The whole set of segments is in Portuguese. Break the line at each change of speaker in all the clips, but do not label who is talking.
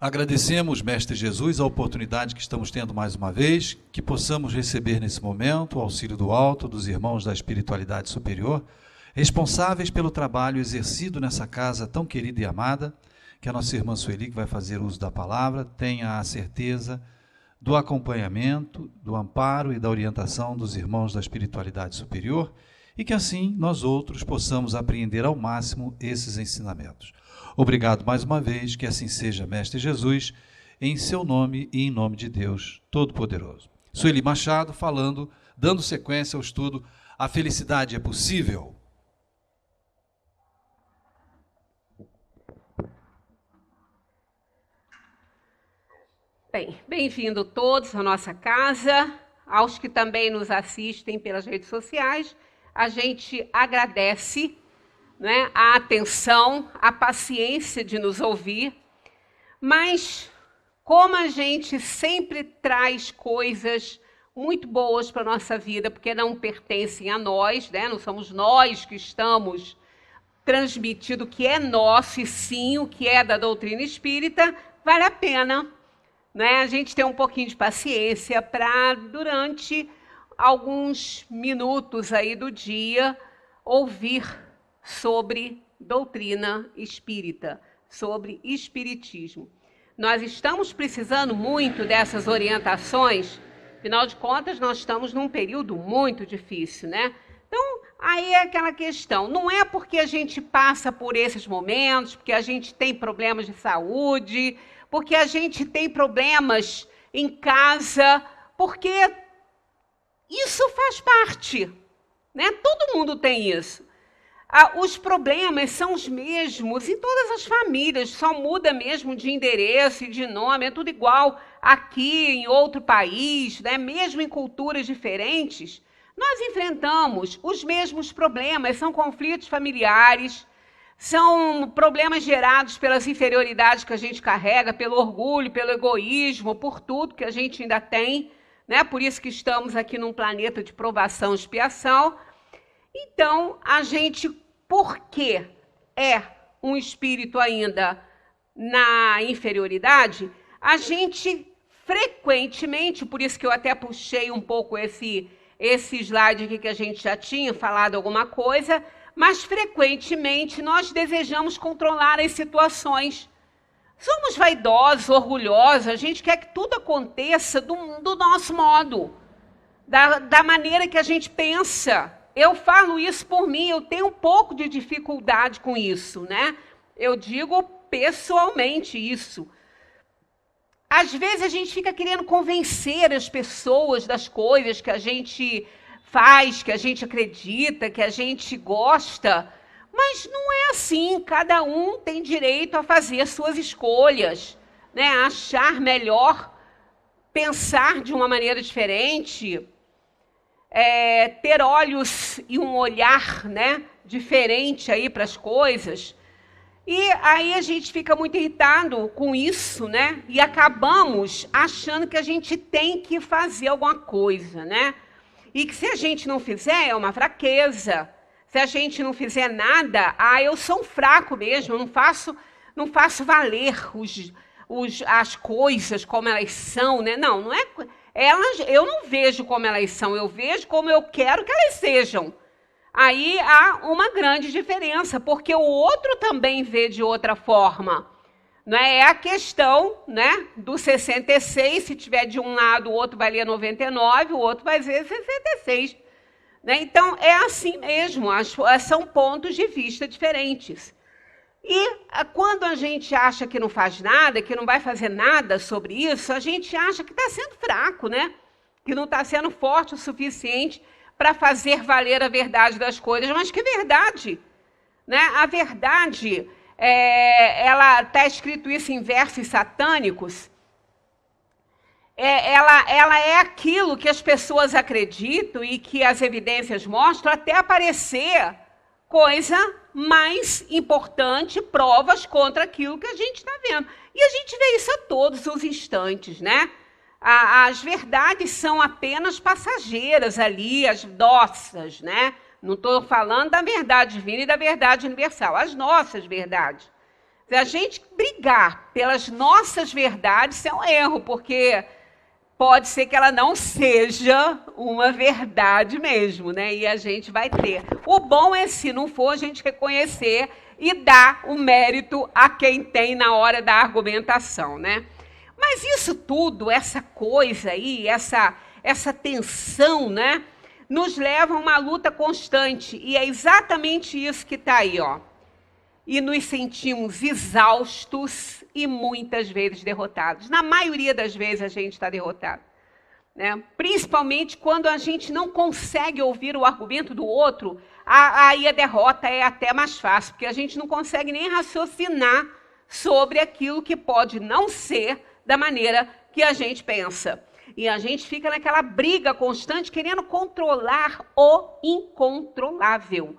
Agradecemos, Mestre Jesus, a oportunidade que estamos tendo mais uma vez, que possamos receber nesse momento o auxílio do alto, dos irmãos da espiritualidade superior, responsáveis pelo trabalho exercido nessa casa tão querida e amada, que a nossa irmã Sueli, que vai fazer uso da palavra, tenha a certeza do acompanhamento, do amparo e da orientação dos irmãos da espiritualidade superior, e que assim nós outros possamos apreender ao máximo esses ensinamentos. Obrigado mais uma vez, que assim seja, Mestre Jesus, em seu nome e em nome de Deus Todo-Poderoso. Sueli Machado falando, dando sequência ao estudo A Felicidade é Possível?
Bem, bem-vindo todos à nossa casa, aos que também nos assistem pelas redes sociais. A gente agradece, né, a atenção, a paciência de nos ouvir, mas como a gente sempre traz coisas muito boas para a nossa vida, porque não pertencem a nós, né? Não somos nós que estamos transmitindo o que é nosso, e sim o que é da doutrina espírita, vale a pena, né, a gente ter um pouquinho de paciência para, durante alguns minutos aí do dia, ouvir sobre doutrina espírita, sobre espiritismo. Nós estamos precisando muito dessas orientações, afinal de contas, nós estamos num período muito difícil, né? Então, aí é aquela questão, não é porque a gente passa por esses momentos, porque a gente tem problemas de saúde, porque a gente tem problemas em casa, porque isso faz parte, né? Todo mundo tem isso. Os problemas são os mesmos em todas as famílias, só muda mesmo de endereço e de nome, é tudo igual aqui, em outro país, né? Mesmo em culturas diferentes, nós enfrentamos os mesmos problemas, são conflitos familiares, são problemas gerados pelas inferioridades que a gente carrega, pelo orgulho, pelo egoísmo, por tudo que a gente ainda tem, né? Por isso que estamos aqui num planeta de provação e expiação. Então, a gente, porque é um espírito ainda na inferioridade, a gente frequentemente, por isso que eu até puxei um pouco esse slide aqui que a gente já tinha falado alguma coisa, mas frequentemente nós desejamos controlar as situações. Somos vaidosos, orgulhosos, a gente quer que tudo aconteça do nosso modo, da maneira que a gente pensa. Eu falo isso por mim, eu tenho um pouco de dificuldade com isso, né? Eu digo pessoalmente isso. Às vezes a gente fica querendo convencer as pessoas das coisas que a gente faz, que a gente acredita, que a gente gosta, mas não é assim. Cada um tem direito a fazer suas escolhas, né? A achar melhor, pensar de uma maneira diferente, ter olhos e um olhar, né, diferente aí para as coisas. E aí a gente fica muito irritado com isso, né? E acabamos achando que a gente tem que fazer alguma coisa, né? E que se a gente não fizer, é uma fraqueza. Se a gente não fizer nada, eu sou um fraco mesmo, eu não faço valer as coisas como elas são, né? Não é... eu não vejo como elas são, eu vejo como eu quero que elas sejam. Aí há uma grande diferença, porque o outro também vê de outra forma. É a questão, né, do 66, se tiver de um lado, o outro vai ler 99, o outro vai ler 66. Né? Então, é assim mesmo, são pontos de vista diferentes. E quando a gente acha que não faz nada, que não vai fazer nada sobre isso, a gente acha que está sendo fraco, né? Que não está sendo forte o suficiente para fazer valer a verdade das coisas. Mas que verdade? Né? A verdade... ela está escrito isso em versos satânicos, ela é aquilo que as pessoas acreditam e que as evidências mostram até aparecer coisa mais importante, provas contra aquilo que a gente está vendo. E a gente vê isso a todos os instantes, né? As verdades são apenas passageiras ali, as nossas, né? Não estou falando da verdade divina e da verdade universal, as nossas verdades. Se a gente brigar pelas nossas verdades, isso é um erro, porque pode ser que ela não seja uma verdade mesmo, né? E a gente vai ter. O bom é, se não for, a gente reconhecer e dar o mérito a quem tem na hora da argumentação, né? Mas isso tudo, essa coisa aí, essa tensão, né, nos leva a uma luta constante. E é exatamente isso que está aí, ó. E nos sentimos exaustos e muitas vezes derrotados. Na maioria das vezes a gente está derrotado, né? Principalmente quando a gente não consegue ouvir o argumento do outro, aí a derrota é até mais fácil, porque a gente não consegue nem raciocinar sobre aquilo que pode não ser da maneira que a gente pensa. E a gente fica naquela briga constante, querendo controlar o incontrolável,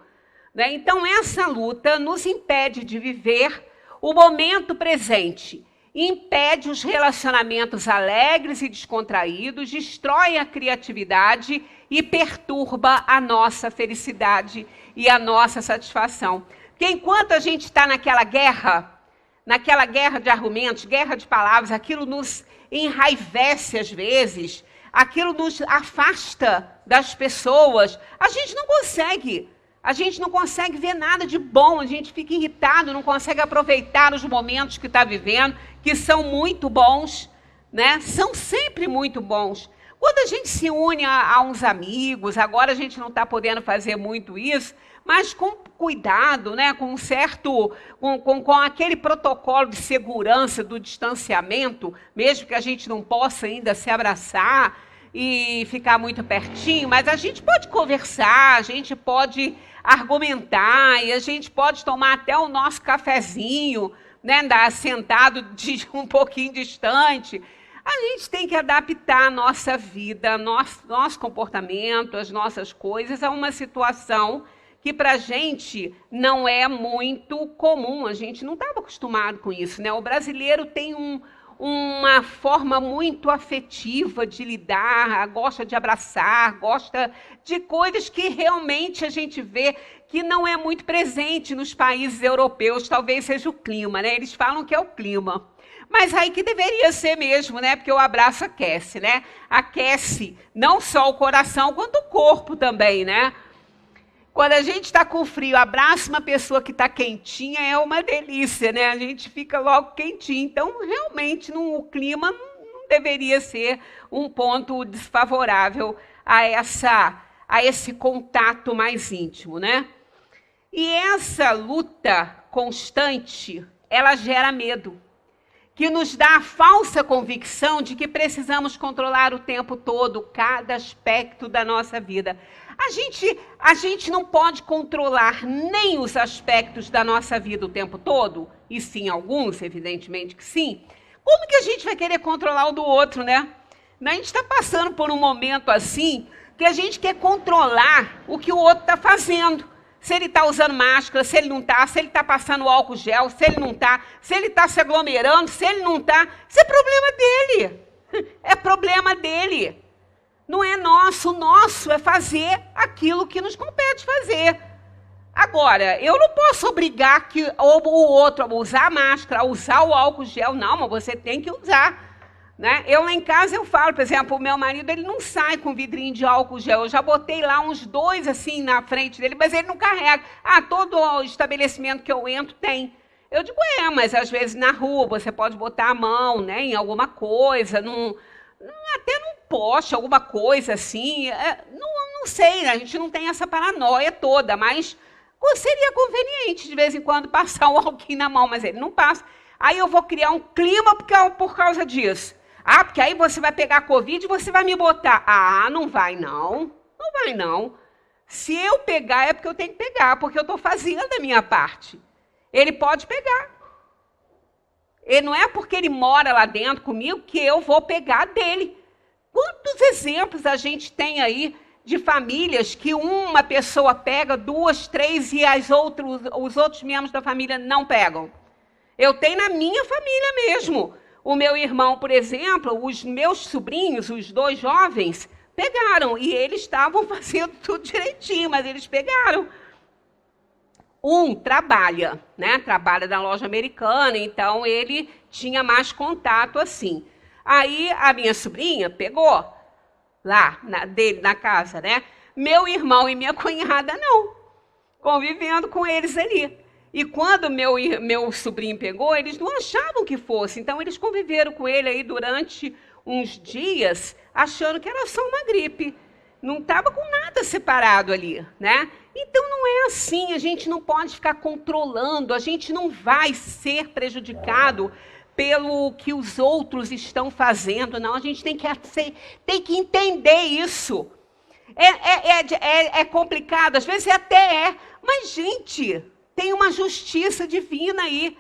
né? Então, essa luta nos impede de viver o momento presente, impede os relacionamentos alegres e descontraídos, destrói a criatividade e perturba a nossa felicidade e a nossa satisfação. Porque enquanto a gente está naquela guerra de argumentos, guerra de palavras, aquilo nos enraivece às vezes, aquilo nos afasta das pessoas, a gente não consegue ver nada de bom, a gente fica irritado, não consegue aproveitar os momentos que está vivendo, que são muito bons, né? São sempre muito bons. Quando a gente se une a uns amigos, agora a gente não está podendo fazer muito isso, mas com cuidado, né? Com aquele protocolo de segurança do distanciamento, mesmo que a gente não possa ainda se abraçar e ficar muito pertinho, mas a gente pode conversar, a gente pode argumentar e a gente pode tomar até o nosso cafezinho, né, sentado um pouquinho distante. A gente tem que adaptar a nossa vida, nosso comportamento, as nossas coisas a uma situação que para a gente não é muito comum, a gente não estava acostumado com isso, né? O brasileiro tem uma forma muito afetiva de lidar, gosta de abraçar, gosta de coisas que realmente a gente vê que não é muito presente nos países europeus, talvez seja o clima, né? Eles falam que é o clima. Mas aí que deveria ser mesmo, né? Porque o abraço aquece, né? Aquece não só o coração, quanto o corpo também, né? Quando a gente está com frio, abraça uma pessoa que está quentinha, é uma delícia, né? A gente fica logo quentinho. Então, realmente, o clima não deveria ser um ponto desfavorável a esse contato mais íntimo, né? E essa luta constante, ela gera medo, que nos dá a falsa convicção de que precisamos controlar o tempo todo cada aspecto da nossa vida. A gente não pode controlar nem os aspectos da nossa vida o tempo todo, e sim alguns, evidentemente que sim. Como que a gente vai querer controlar o do outro, né? A gente está passando por um momento assim que a gente quer controlar o que o outro está fazendo. Se ele está usando máscara, se ele não está, se ele está passando álcool gel, se ele não está, se ele está se aglomerando, se ele não está. Isso é problema dele. É problema dele. Não é nosso. O nosso é fazer aquilo que nos compete fazer. Agora, eu não posso obrigar o outro a usar a máscara, a usar o álcool gel. Não, mas você tem que usar. Né? Eu lá em casa eu falo, por exemplo, o meu marido ele não sai com vidrinho de álcool gel. Eu já botei lá uns 2 assim na frente dele, mas ele não carrega. Todo estabelecimento que eu entro tem. Eu digo, mas às vezes na rua você pode botar a mão, né, em alguma coisa, até num poste, alguma coisa assim. Não sei, a gente não tem essa paranoia toda, mas seria conveniente de vez em quando passar um álcool na mão, mas ele não passa. Aí eu vou criar um clima por causa disso. Porque aí você vai pegar a Covid e você vai me botar. Não vai não. Não vai não. Se eu pegar é porque eu tenho que pegar, porque eu estou fazendo a minha parte. Ele pode pegar. E não é porque ele mora lá dentro comigo que eu vou pegar dele. Quantos exemplos a gente tem aí de famílias que uma pessoa pega, 2, 3 e os outros membros da família não pegam? Eu tenho na minha família mesmo. O meu irmão, por exemplo, os meus sobrinhos, os 2 jovens, pegaram. E eles estavam fazendo tudo direitinho, mas eles pegaram. Um trabalha, né? Trabalha na loja americana, então ele tinha mais contato assim. Aí a minha sobrinha pegou lá dele na casa, né? Meu irmão e minha cunhada não, convivendo com eles ali. E quando meu sobrinho pegou, eles não achavam que fosse, então eles conviveram com ele aí durante uns dias, achando que era só uma gripe. Não estava com nada separado ali, né? Então não é assim, a gente não pode ficar controlando, a gente não vai ser prejudicado pelo que os outros estão fazendo, não, a gente tem que entender isso. É complicado, às vezes até é, mas, gente, tem uma justiça divina aí.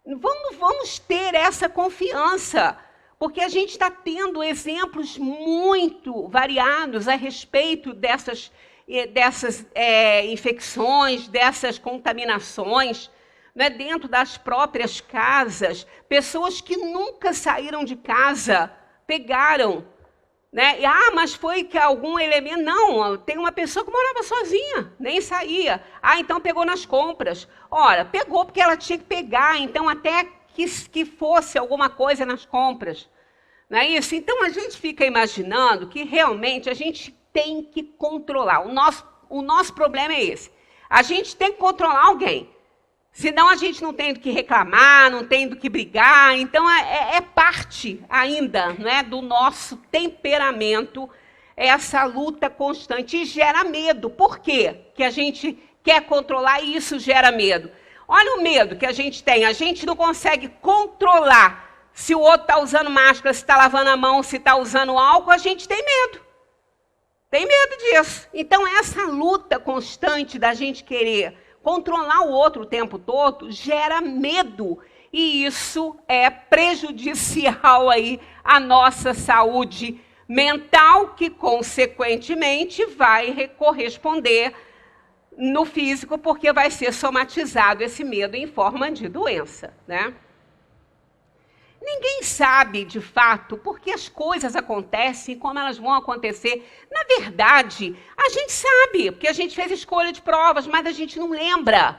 Vamos ter essa confiança, porque a gente está tendo exemplos muito variados a respeito dessas infecções, dessas contaminações, né, dentro das próprias casas. Pessoas que nunca saíram de casa pegaram. Né? Mas foi que algum elemento... Não, tem uma pessoa que morava sozinha, nem saía. Então pegou nas compras. Ora, pegou porque ela tinha que pegar, então até que fosse alguma coisa nas compras. Não é isso? Então a gente fica imaginando que realmente a gente tem que controlar. O nosso problema é esse. A gente tem que controlar alguém. Senão a gente não tem do que reclamar, não tem do que brigar. Então é parte ainda, né, do nosso temperamento, essa luta constante. E gera medo. Por quê que a gente quer controlar e isso gera medo? Olha o medo que a gente tem. A gente não consegue controlar se o outro está usando máscara, se está lavando a mão, se está usando álcool. A gente tem medo. Tem medo disso. Então essa luta constante da gente querer controlar o outro o tempo todo gera medo. E isso é prejudicial aí à nossa saúde mental, que, consequentemente, vai corresponder no físico, porque vai ser somatizado esse medo em forma de doença, né? Ninguém sabe, de fato, por que as coisas acontecem, como elas vão acontecer. Na verdade, a gente sabe, porque a gente fez escolha de provas, mas a gente não lembra.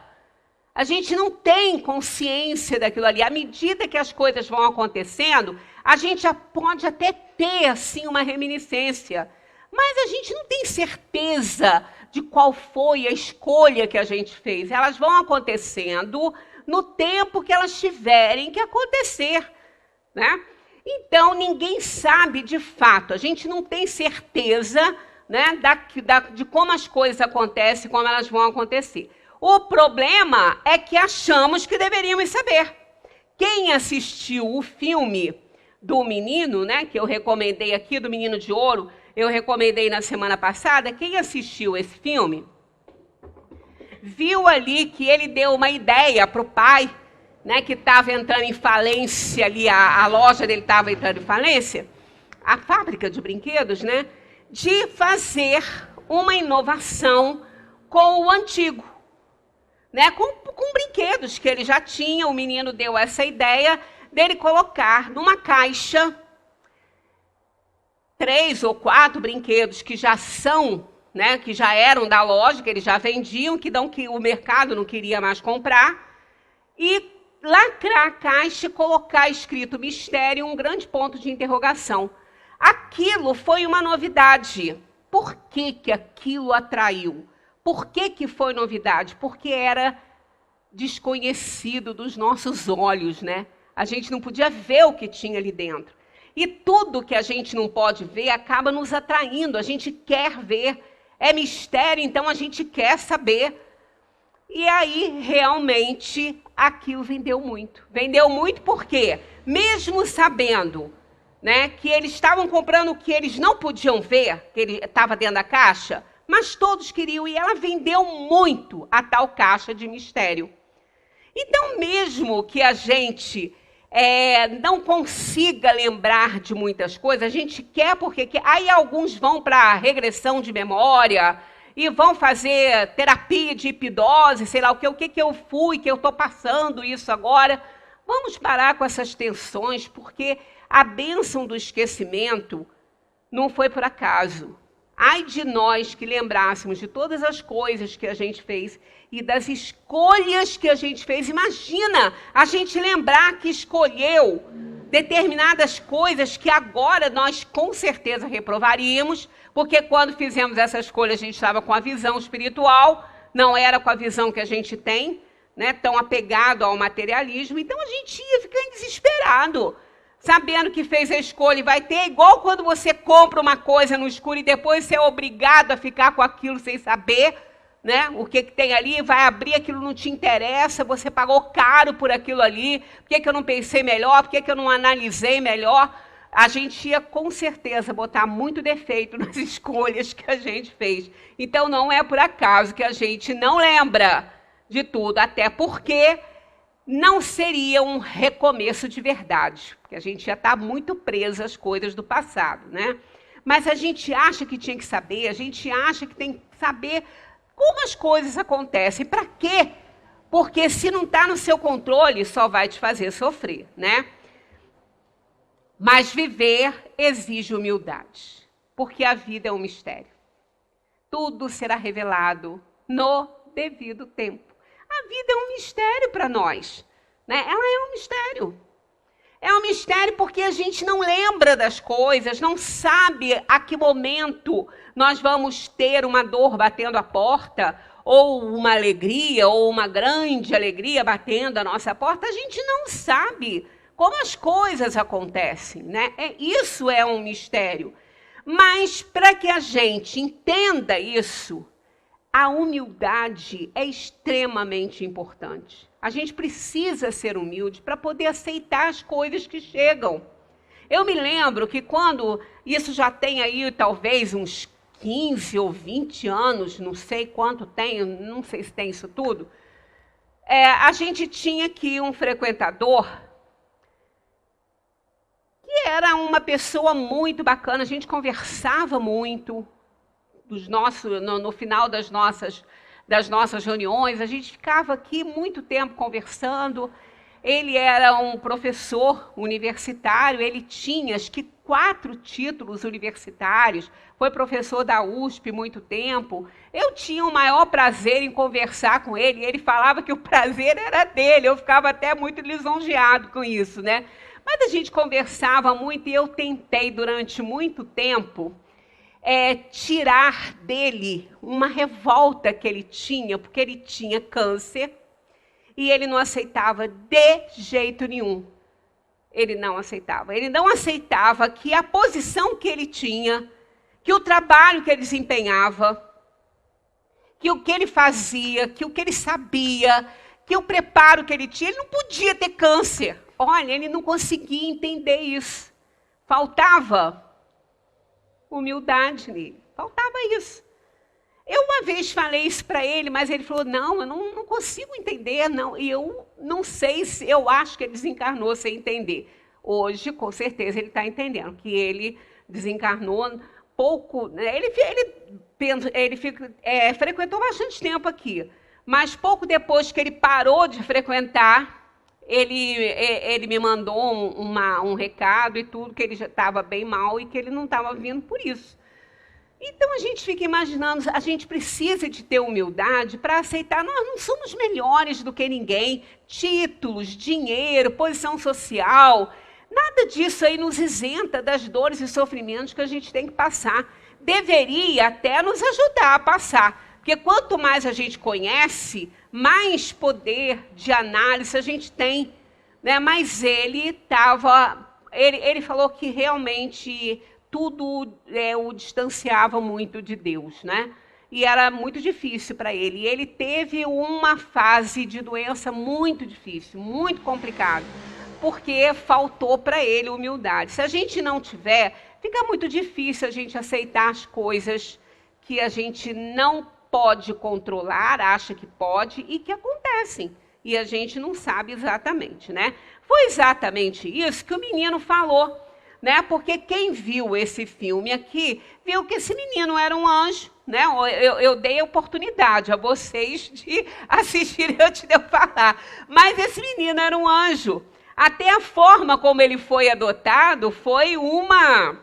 A gente não tem consciência daquilo ali. À medida que as coisas vão acontecendo, a gente já pode até ter, assim, uma reminiscência. Mas a gente não tem certeza de qual foi a escolha que a gente fez. Elas vão acontecendo no tempo que elas tiverem que acontecer, né? Então, ninguém sabe de fato, a gente não tem certeza, né, de como as coisas acontecem, como elas vão acontecer. O problema é que achamos que deveríamos saber. Quem assistiu o filme do menino, né, que eu recomendei aqui, do Menino de Ouro, eu recomendei na semana passada, quem assistiu esse filme, viu ali que ele deu uma ideia para o pai, né, que estava entrando em falência ali, a loja dele estava entrando em falência, a fábrica de brinquedos, né, de fazer uma inovação com o antigo, né, com brinquedos que ele já tinha. O menino deu essa ideia dele colocar numa caixa 3 ou 4 brinquedos que já são, né, que já eram da loja, que eles já vendiam, que o mercado não queria mais comprar, e lacrar a caixa e colocar escrito mistério, um grande ponto de interrogação. Aquilo foi uma novidade. Por que que aquilo atraiu? Por que que foi novidade? Porque era desconhecido dos nossos olhos, né? A gente não podia ver o que tinha ali dentro. E tudo que a gente não pode ver acaba nos atraindo. A gente quer ver. É mistério, então a gente quer saber. E aí, realmente, aquilo vendeu muito. Vendeu muito porque, mesmo sabendo, né, que eles estavam comprando o que eles não podiam ver, que ele estava dentro da caixa, mas todos queriam, e ela vendeu muito a tal caixa de mistério. Então, mesmo que a gente não consiga lembrar de muitas coisas, a gente quer, porque aí alguns vão para regressão de memória, e vão fazer terapia de hipnose, sei lá o que eu fui, que eu estou passando isso agora. Vamos parar com essas tensões, porque a bênção do esquecimento não foi por acaso. Ai de nós que lembrássemos de todas as coisas que a gente fez e das escolhas que a gente fez. Imagina a gente lembrar que escolheu determinadas coisas que agora nós com certeza reprovaríamos, porque quando fizemos essa escolha a gente estava com a visão espiritual, não era com a visão que a gente tem, né, tão apegado ao materialismo. Então a gente ia ficar desesperado, sabendo que fez a escolha e vai ter, igual quando você compra uma coisa no escuro e depois você é obrigado a ficar com aquilo sem saber, né, o que tem ali, vai abrir, aquilo não te interessa, você pagou caro por aquilo ali, por que eu não pensei melhor, por que eu não analisei melhor? A gente ia com certeza botar muito defeito nas escolhas que a gente fez. Então não é por acaso que a gente não lembra de tudo, até porque não seria um recomeço de verdade, porque a gente já está muito preso às coisas do passado, né? Mas a gente acha que tinha que saber, a gente acha que tem que saber como as coisas acontecem. Para quê? Porque se não está no seu controle, só vai te fazer sofrer, né? Mas viver exige humildade, porque a vida é um mistério. Tudo será revelado no devido tempo. A vida é um mistério para nós, né? Ela é um mistério. É um mistério porque a gente não lembra das coisas, não sabe a que momento nós vamos ter uma dor batendo a porta, ou uma alegria, ou uma grande alegria batendo a nossa porta. A gente não sabe como as coisas acontecem, né? Isso é um mistério. Mas para que a gente entenda isso, a humildade é extremamente importante. A gente precisa ser humilde para poder aceitar as coisas que chegam. Eu me lembro que quando, isso já tem aí talvez uns 15 ou 20 anos, não sei quanto tem, não sei se tem isso tudo, a gente tinha aqui um frequentador que era uma pessoa muito bacana, a gente conversava muito, no final das nossas reuniões, a gente ficava aqui muito tempo conversando. Ele era um professor universitário, ele tinha acho que 4 títulos universitários, foi professor da USP muito tempo. Eu tinha o maior prazer em conversar com ele, ele falava que o prazer era dele, eu ficava até muito lisonjeado com isso, né? Mas a gente conversava muito e eu tentei durante muito tempo tirar dele uma revolta que ele tinha, porque ele tinha câncer e ele não aceitava de jeito nenhum. Ele não aceitava. Ele não aceitava que a posição que ele tinha, que o trabalho que ele desempenhava, que o que ele fazia, que o que ele sabia, que o preparo que ele tinha, ele não podia ter câncer. Olha, ele não conseguia entender isso. Faltava humildade nele. Faltava isso. Eu uma vez falei isso para ele, mas ele falou, não, eu não consigo entender, não. E eu não sei se, eu acho que ele desencarnou sem entender. Hoje, com certeza, ele está entendendo que ele desencarnou pouco, né? Ele frequentou bastante tempo aqui, mas pouco depois que ele parou de frequentar, ele me mandou um recado e tudo, que ele já estava bem mal e que ele não estava vindo por isso. Então a gente fica imaginando, a gente precisa de ter humildade para aceitar, nós não somos melhores do que ninguém, títulos, dinheiro, posição social, nada disso aí nos isenta das dores e sofrimentos que a gente tem que passar. Deveria até nos ajudar a passar, porque quanto mais a gente conhece, mais poder de análise a gente tem, né? Mas ele falou que realmente tudo o distanciava muito de Deus, né? E era muito difícil para ele. E ele teve uma fase de doença muito difícil, muito complicada, porque faltou para ele humildade. Se a gente não tiver, fica muito difícil a gente aceitar as coisas que a gente não pode controlar, acha que pode e que acontecem. E a gente não sabe exatamente, né? Foi exatamente isso que o menino falou, né? Porque quem viu esse filme aqui, viu que esse menino era um anjo, né? Eu dei a oportunidade a vocês de assistirem antes de eu falar. Mas esse menino era um anjo. Até a forma como ele foi adotado foi uma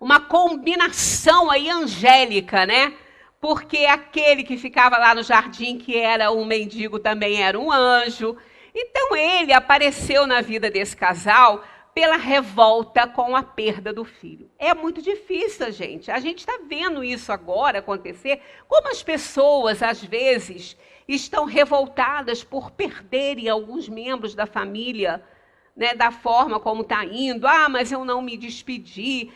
uma combinação aí angélica, né? Porque aquele que ficava lá no jardim, que era um mendigo, também era um anjo. Então ele apareceu na vida desse casal pela revolta com a perda do filho. É muito difícil, gente. A gente está vendo isso agora acontecer, como as pessoas, às vezes, estão revoltadas por perderem alguns membros da família, né, da forma como está indo. Ah, mas eu não me despedi.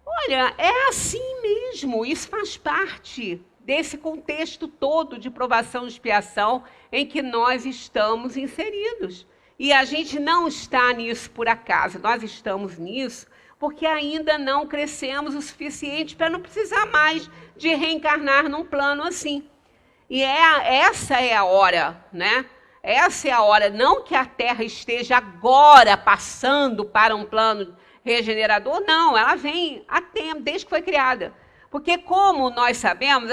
Olha, é assim mesmo, isso faz parte desse contexto todo de provação e expiação em que nós estamos inseridos. E a gente não está nisso por acaso, nós estamos nisso porque ainda não crescemos o suficiente para não precisar mais de reencarnar num plano assim. E essa é a hora, né? Essa é a hora, não que a Terra esteja agora passando para um plano regenerador, não, ela vem há tempo, desde que foi criada. Porque como nós sabemos,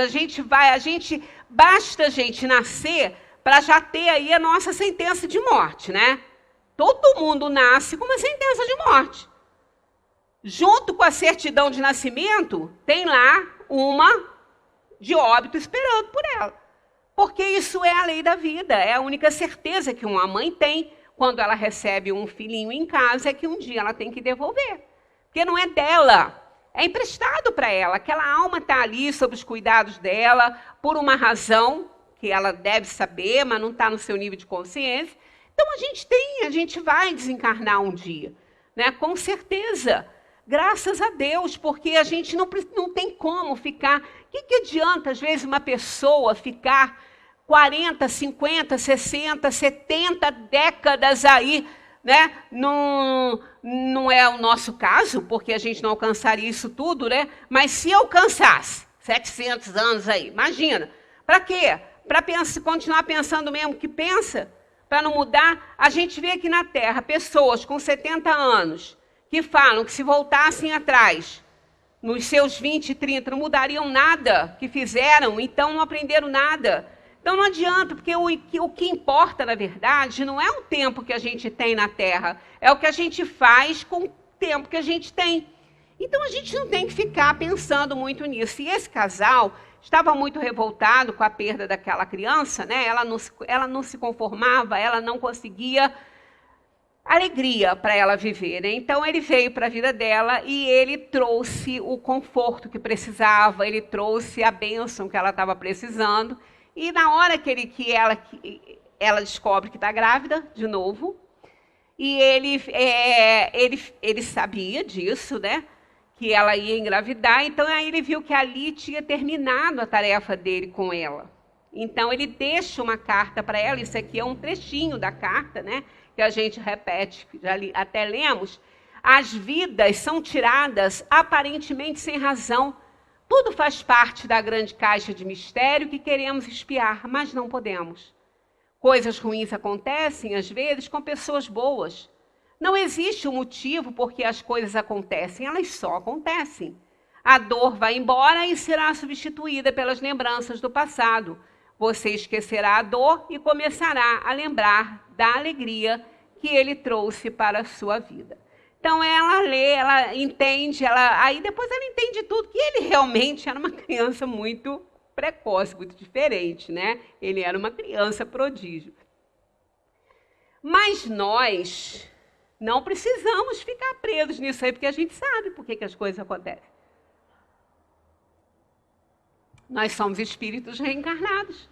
basta a gente nascer para já ter aí a nossa sentença de morte, né? Todo mundo nasce com uma sentença de morte. Junto com a certidão de nascimento, tem lá uma de óbito esperando por ela. Porque isso é a lei da vida, é a única certeza que uma mãe tem quando ela recebe um filhinho em casa, é que um dia ela tem que devolver. Porque não é dela, é emprestado para ela. Aquela alma está ali sob os cuidados dela, por uma razão que ela deve saber, mas não está no seu nível de consciência. Então a gente vai desencarnar um dia, né? Com certeza. Graças a Deus, porque a gente não tem como ficar... O que adianta, às vezes, uma pessoa ficar 40, 50, 60, 70 décadas aí, né? Não é o nosso caso, porque a gente não alcançaria isso tudo, né? Mas se alcançasse 700 anos aí, imagina. Para quê? Para continuar pensando mesmo que pensa? Para não mudar? A gente vê aqui na Terra pessoas com 70 anos que falam que se voltassem atrás, nos seus 20, 30, não mudariam nada que fizeram, então não aprenderam nada. Então não adianta, porque o que importa, na verdade, não é o tempo que a gente tem na Terra, é o que a gente faz com o tempo que a gente tem. Então a gente não tem que ficar pensando muito nisso. E esse casal estava muito revoltado com a perda daquela criança, né? Ela não se conformava, ela não conseguia alegria para ela viver, né? Então ele veio para a vida dela e ele trouxe o conforto que precisava, ele trouxe a bênção que ela estava precisando. E na hora que ela descobre que está grávida, de novo, e ele sabia disso, né? Que ela ia engravidar, então aí ele viu que ali tinha terminado a tarefa dele com ela. Então ele deixa uma carta para ela, isso aqui é um trechinho da carta, né? Que a gente repete, já até lemos. As vidas são tiradas aparentemente sem razão. Tudo faz parte da grande caixa de mistério que queremos espiar, mas não podemos. Coisas ruins acontecem, às vezes, com pessoas boas. Não existe um motivo por que as coisas acontecem, elas só acontecem. A dor vai embora e será substituída pelas lembranças do passado. Você esquecerá a dor e começará a lembrar da alegria que ele trouxe para a sua vida. Então ela lê, ela entende, aí depois ela entende tudo, que ele realmente era uma criança muito precoce, muito diferente, né? Ele era uma criança prodígio. Mas nós não precisamos ficar presos nisso aí, porque a gente sabe por que as coisas acontecem. Nós somos espíritos reencarnados.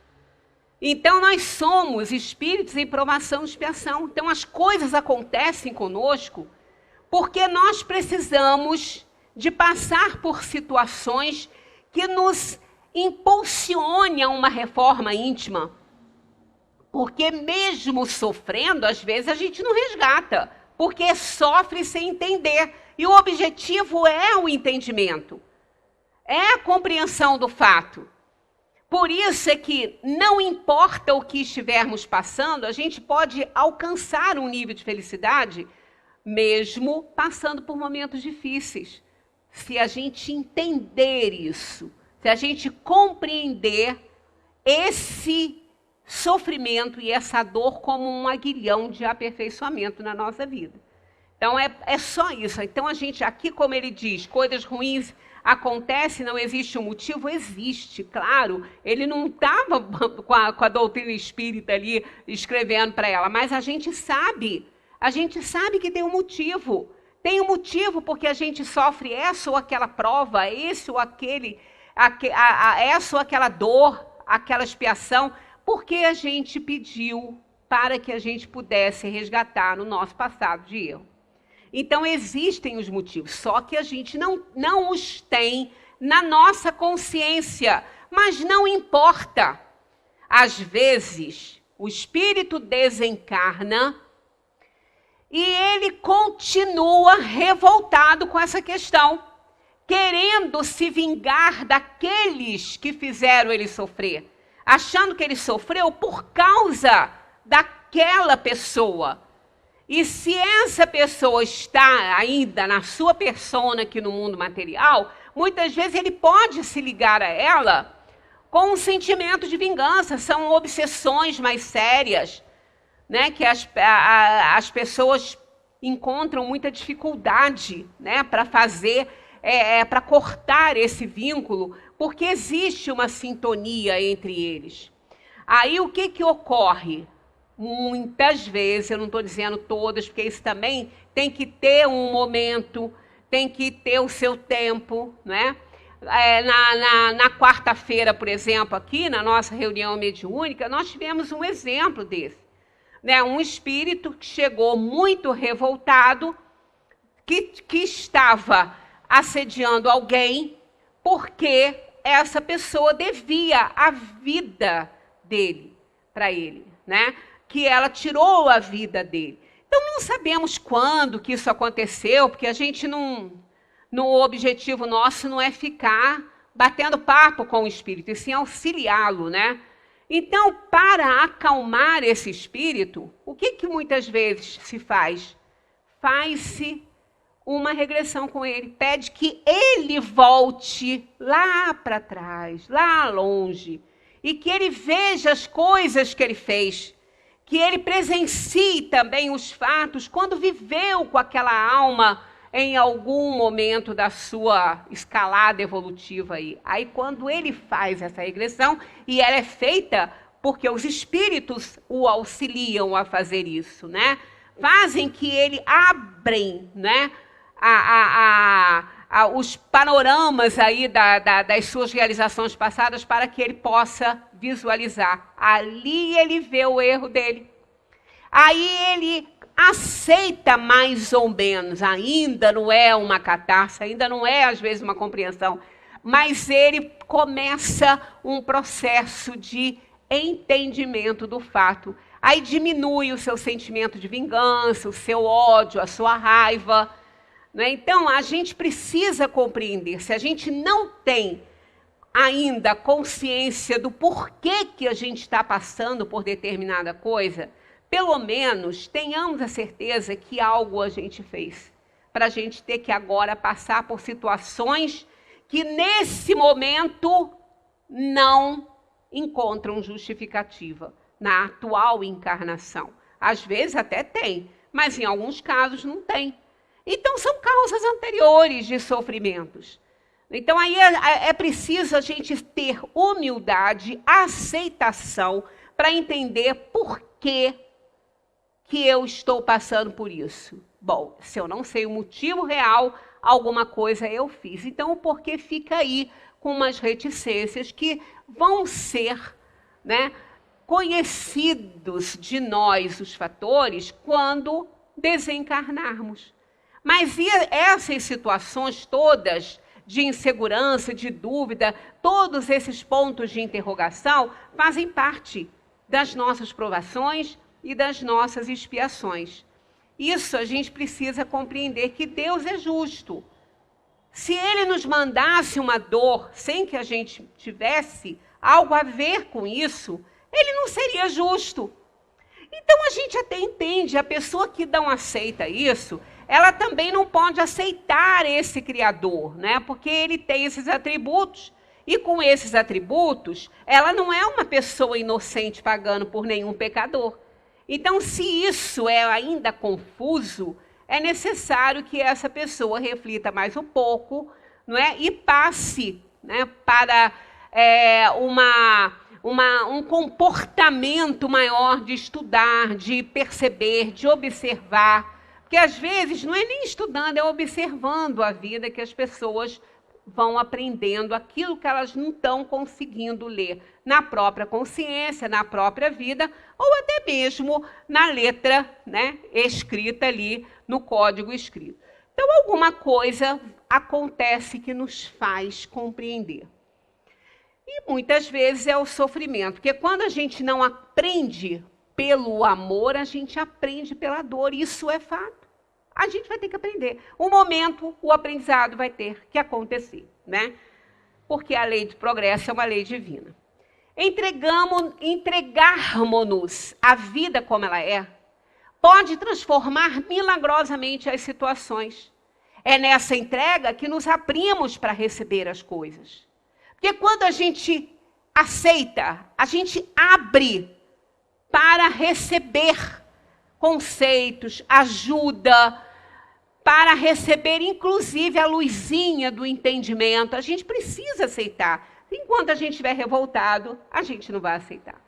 Então, nós somos espíritos em provação e expiação. Então, as coisas acontecem conosco porque nós precisamos de passar por situações que nos impulsionem a uma reforma íntima. Porque mesmo sofrendo, às vezes a gente não resgata, porque sofre sem entender. E o objetivo é o entendimento, é a compreensão do fato. Por isso é que não importa o que estivermos passando, a gente pode alcançar um nível de felicidade, mesmo passando por momentos difíceis. Se a gente entender isso, se a gente compreender esse sofrimento e essa dor como um aguilhão de aperfeiçoamento na nossa vida. Então, é só isso. Então, a gente, aqui, como ele diz, coisas ruins acontecem, não existe um motivo? Existe, claro. Ele não estava com a doutrina espírita ali, escrevendo para ela, mas a gente sabe que tem um motivo. Tem um motivo porque a gente sofre essa ou aquela prova, esse ou aquele, essa ou aquela dor, aquela expiação, porque a gente pediu para que a gente pudesse resgatar no nosso passado de erro. Então, existem os motivos, só que a gente não os tem na nossa consciência, mas não importa. Às vezes, o espírito desencarna e ele continua revoltado com essa questão, querendo se vingar daqueles que fizeram ele sofrer, achando que ele sofreu por causa daquela pessoa. E se essa pessoa está ainda na sua persona aqui no mundo material, muitas vezes ele pode se ligar a ela com um sentimento de vingança. São obsessões mais sérias, né, que as pessoas encontram muita dificuldade, né, para fazer, para cortar esse vínculo, porque existe uma sintonia entre eles. Aí o que ocorre? Muitas vezes, eu não estou dizendo todas, porque isso também tem que ter um momento, tem que ter o seu tempo, né? Na quarta-feira, por exemplo, aqui na nossa reunião mediúnica, nós tivemos um exemplo desse, né? Um espírito que chegou muito revoltado, que estava assediando alguém, porque essa pessoa devia a vida dele para ele, né? Que ela tirou a vida dele. Então, não sabemos quando que isso aconteceu, porque a gente o objetivo nosso não é ficar batendo papo com o espírito, e sim auxiliá-lo, né? Então, para acalmar esse espírito, o que muitas vezes se faz? Faz-se uma regressão com ele, pede que ele volte lá para trás, lá longe, e que ele veja as coisas que ele fez, que ele presencie também os fatos quando viveu com aquela alma em algum momento da sua escalada evolutiva aí. Aí quando ele faz essa regressão, e ela é feita porque os espíritos o auxiliam a fazer isso, né? Fazem que ele abrem, né, os panoramas aí das suas realizações passadas para que ele possa visualizar. Ali ele vê o erro dele. Aí ele aceita mais ou menos, ainda não é uma catarse, ainda não é às vezes uma compreensão, mas ele começa um processo de entendimento do fato. Aí diminui o seu sentimento de vingança, o seu ódio, a sua raiva, né? Então, a gente precisa compreender. Se a gente não tem ainda consciência do porquê que a gente está passando por determinada coisa, pelo menos tenhamos a certeza que algo a gente fez, para a gente ter que agora passar por situações que nesse momento não encontram justificativa na atual encarnação. Às vezes até tem, mas em alguns casos não tem. Então, são causas anteriores de sofrimentos. Então, aí é preciso a gente ter humildade, aceitação, para entender por que eu estou passando por isso. Bom, se eu não sei o motivo real, alguma coisa eu fiz. Então, o porquê fica aí com umas reticências que vão ser, né, conhecidos de nós, os fatores, quando desencarnarmos. Mas e essas situações todas de insegurança, de dúvida, todos esses pontos de interrogação fazem parte das nossas provações e das nossas expiações. Isso a gente precisa compreender, que Deus é justo. Se Ele nos mandasse uma dor sem que a gente tivesse algo a ver com isso, Ele não seria justo. Então a gente até entende, a pessoa que não aceita isso, ela também não pode aceitar esse Criador, né? Porque ele tem esses atributos, e com esses atributos, ela não é uma pessoa inocente pagando por nenhum pecador. Então, se isso é ainda confuso, é necessário que essa pessoa reflita mais um pouco, não é? E passe, né, para um comportamento maior de estudar, de perceber, de observar. Porque às vezes não é nem estudando, é observando a vida que as pessoas vão aprendendo aquilo que elas não estão conseguindo ler na própria consciência, na própria vida, ou até mesmo na letra, né, escrita ali, no código escrito. Então, alguma coisa acontece que nos faz compreender. E muitas vezes é o sofrimento, porque quando a gente não aprende pelo amor, a gente aprende pela dor, isso é fato. A gente vai ter que aprender. Um momento, o aprendizado vai ter que acontecer, né? Porque a lei do progresso é uma lei divina. Entregarmos-nos à vida como ela é, pode transformar milagrosamente as situações. É nessa entrega que nos abrimos para receber as coisas. Porque quando a gente aceita, a gente abre para receber conceitos, ajuda, para receber, inclusive, a luzinha do entendimento. A gente precisa aceitar. Enquanto a gente estiver revoltado, a gente não vai aceitar.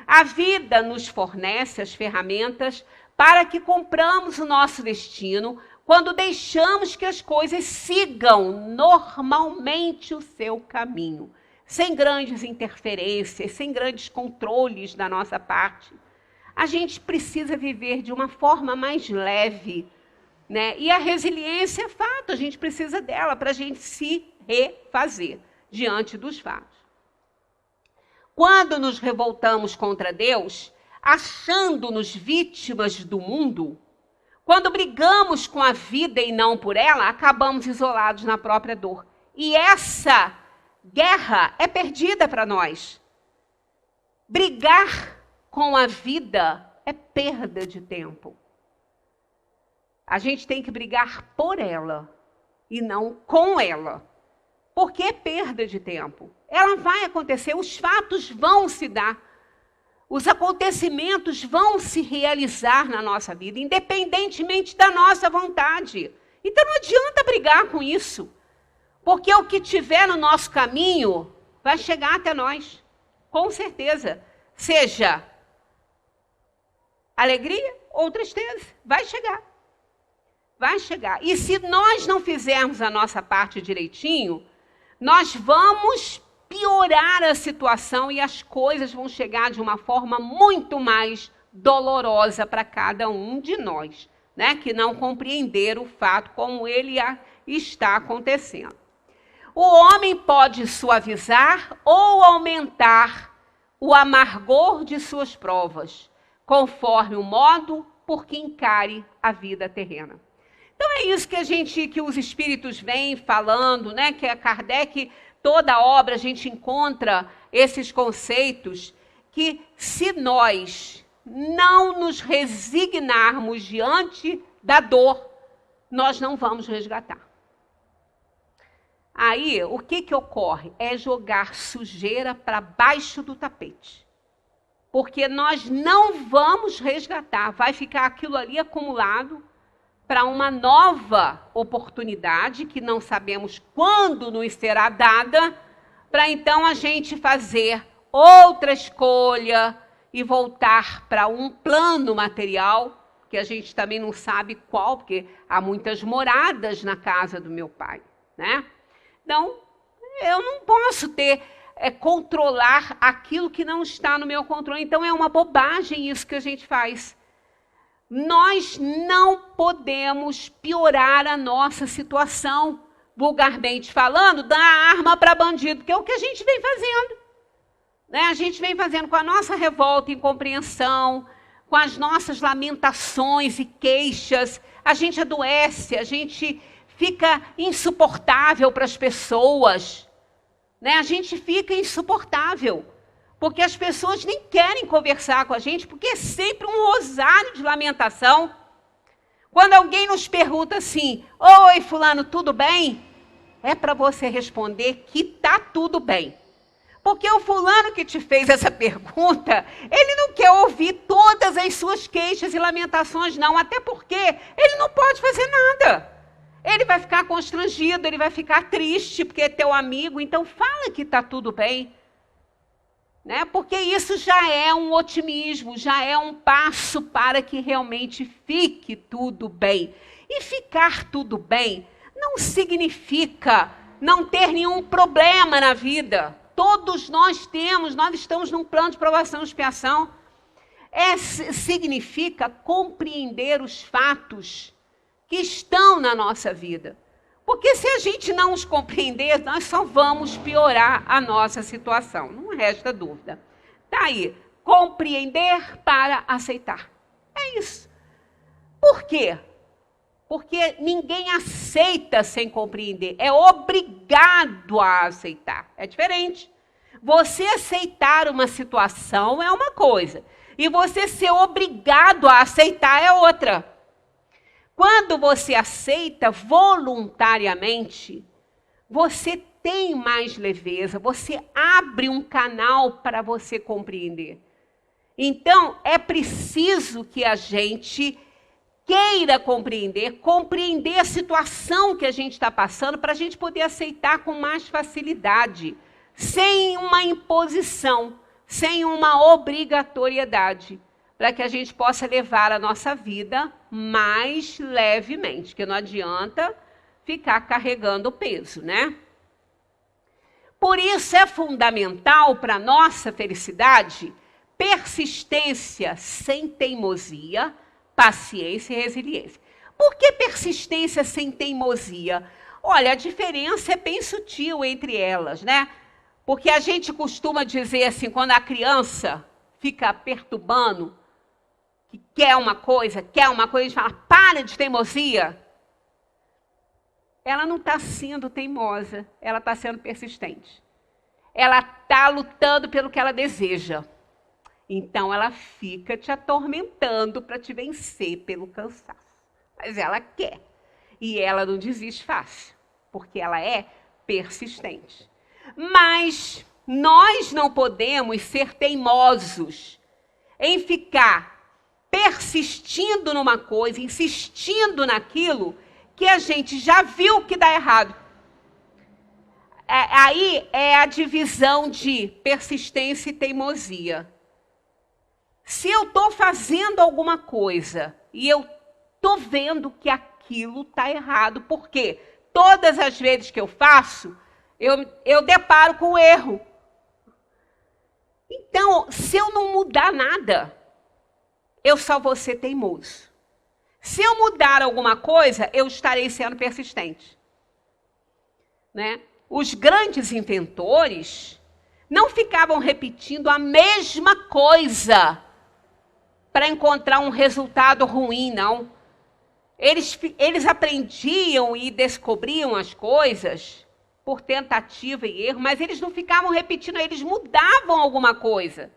A vida nos fornece as ferramentas para que compramos o nosso destino quando deixamos que as coisas sigam normalmente o seu caminho, sem grandes interferências, sem grandes controles da nossa parte. A gente precisa viver de uma forma mais leve, né? E a resiliência é fato, a gente precisa dela para a gente se refazer diante dos fatos. Quando nos revoltamos contra Deus, achando-nos vítimas do mundo, quando brigamos com a vida e não por ela, acabamos isolados na própria dor. E essa guerra é perdida para nós. Brigar com a vida é perda de tempo. A gente tem que brigar por ela e não com ela. Porque é perda de tempo. Ela vai acontecer, os fatos vão se dar. Os acontecimentos vão se realizar na nossa vida, independentemente da nossa vontade. Então não adianta brigar com isso. Porque o que tiver no nosso caminho vai chegar até nós. Com certeza. Seja alegria ou tristeza, vai chegar. Vai chegar. E se nós não fizermos a nossa parte direitinho, nós vamos piorar a situação e as coisas vão chegar de uma forma muito mais dolorosa para cada um de nós, né? Que não compreender o fato como ele está acontecendo. O homem pode suavizar ou aumentar o amargor de suas provas, conforme o modo por que encare a vida terrena. Então é isso que os espíritos vêm falando, né? Que a Kardec, toda a obra a gente encontra esses conceitos que se nós não nos resignarmos diante da dor, nós não vamos resgatar. Aí, o que ocorre? É jogar sujeira para baixo do tapete. Porque nós não vamos resgatar, vai ficar aquilo ali acumulado para uma nova oportunidade, que não sabemos quando nos será dada, para então a gente fazer outra escolha e voltar para um plano material, que a gente também não sabe qual, porque há muitas moradas na casa do meu pai, né? Então, eu não posso controlar aquilo que não está no meu controle. Então, é uma bobagem isso que a gente faz. Nós não podemos piorar a nossa situação, vulgarmente falando, dar arma para bandido, que é o que a gente vem fazendo. Né? A gente vem fazendo com a nossa revolta e incompreensão, com as nossas lamentações e queixas. A gente adoece, a gente fica insuportável para as pessoas. Né? A gente fica insuportável. Porque as pessoas nem querem conversar com a gente, porque é sempre um rosário de lamentação. Quando alguém nos pergunta assim, oi, fulano, tudo bem? É para você responder que está tudo bem. Porque o fulano que te fez essa pergunta, ele não quer ouvir todas as suas queixas e lamentações, não. Até porque ele não pode fazer nada. Ele vai ficar constrangido, ele vai ficar triste, porque é teu amigo. Então fala que está tudo bem. Né? Porque isso já é um otimismo, já é um passo para que realmente fique tudo bem. E ficar tudo bem não significa não ter nenhum problema na vida. Todos nós temos, nós estamos num plano de provação e expiação. Significa compreender os fatos que estão na nossa vida. Porque se a gente não os compreender, nós só vamos piorar a nossa situação. Não resta dúvida. Tá aí, compreender para aceitar. É isso. Por quê? Porque ninguém aceita sem compreender. É obrigado a aceitar. É diferente. Você aceitar uma situação é uma coisa. E você ser obrigado a aceitar é outra. Quando você aceita voluntariamente, você tem mais leveza, você abre um canal para você compreender. Então, é preciso que a gente queira compreender a situação que a gente está passando para a gente poder aceitar com mais facilidade, sem uma imposição, sem uma obrigatoriedade, para que a gente possa levar a nossa vida mais levemente, porque não adianta ficar carregando o peso, né? Por isso é fundamental para a nossa felicidade persistência sem teimosia, paciência e resiliência. Por que persistência sem teimosia? Olha, a diferença é bem sutil entre elas, né? Porque a gente costuma dizer assim, quando a criança fica perturbando, que quer uma coisa, a gente fala, para de teimosia. Ela não está sendo teimosa, ela está sendo persistente. Ela está lutando pelo que ela deseja. Então, ela fica te atormentando para te vencer pelo cansaço. Mas ela quer. E ela não desiste fácil, porque ela é persistente. Mas nós não podemos ser teimosos em ficar persistindo numa coisa, insistindo naquilo que a gente já viu que dá errado. Aí é a divisão de persistência e teimosia. Se eu estou fazendo alguma coisa e eu estou vendo que aquilo está errado, porque todas as vezes que eu faço, eu deparo com o erro. Então, se eu não mudar nada, eu só vou ser teimoso. Se eu mudar alguma coisa, eu estarei sendo persistente. Né? Os grandes inventores não ficavam repetindo a mesma coisa para encontrar um resultado ruim, não. Eles aprendiam e descobriam as coisas por tentativa e erro, mas eles não ficavam repetindo, eles mudavam alguma coisa.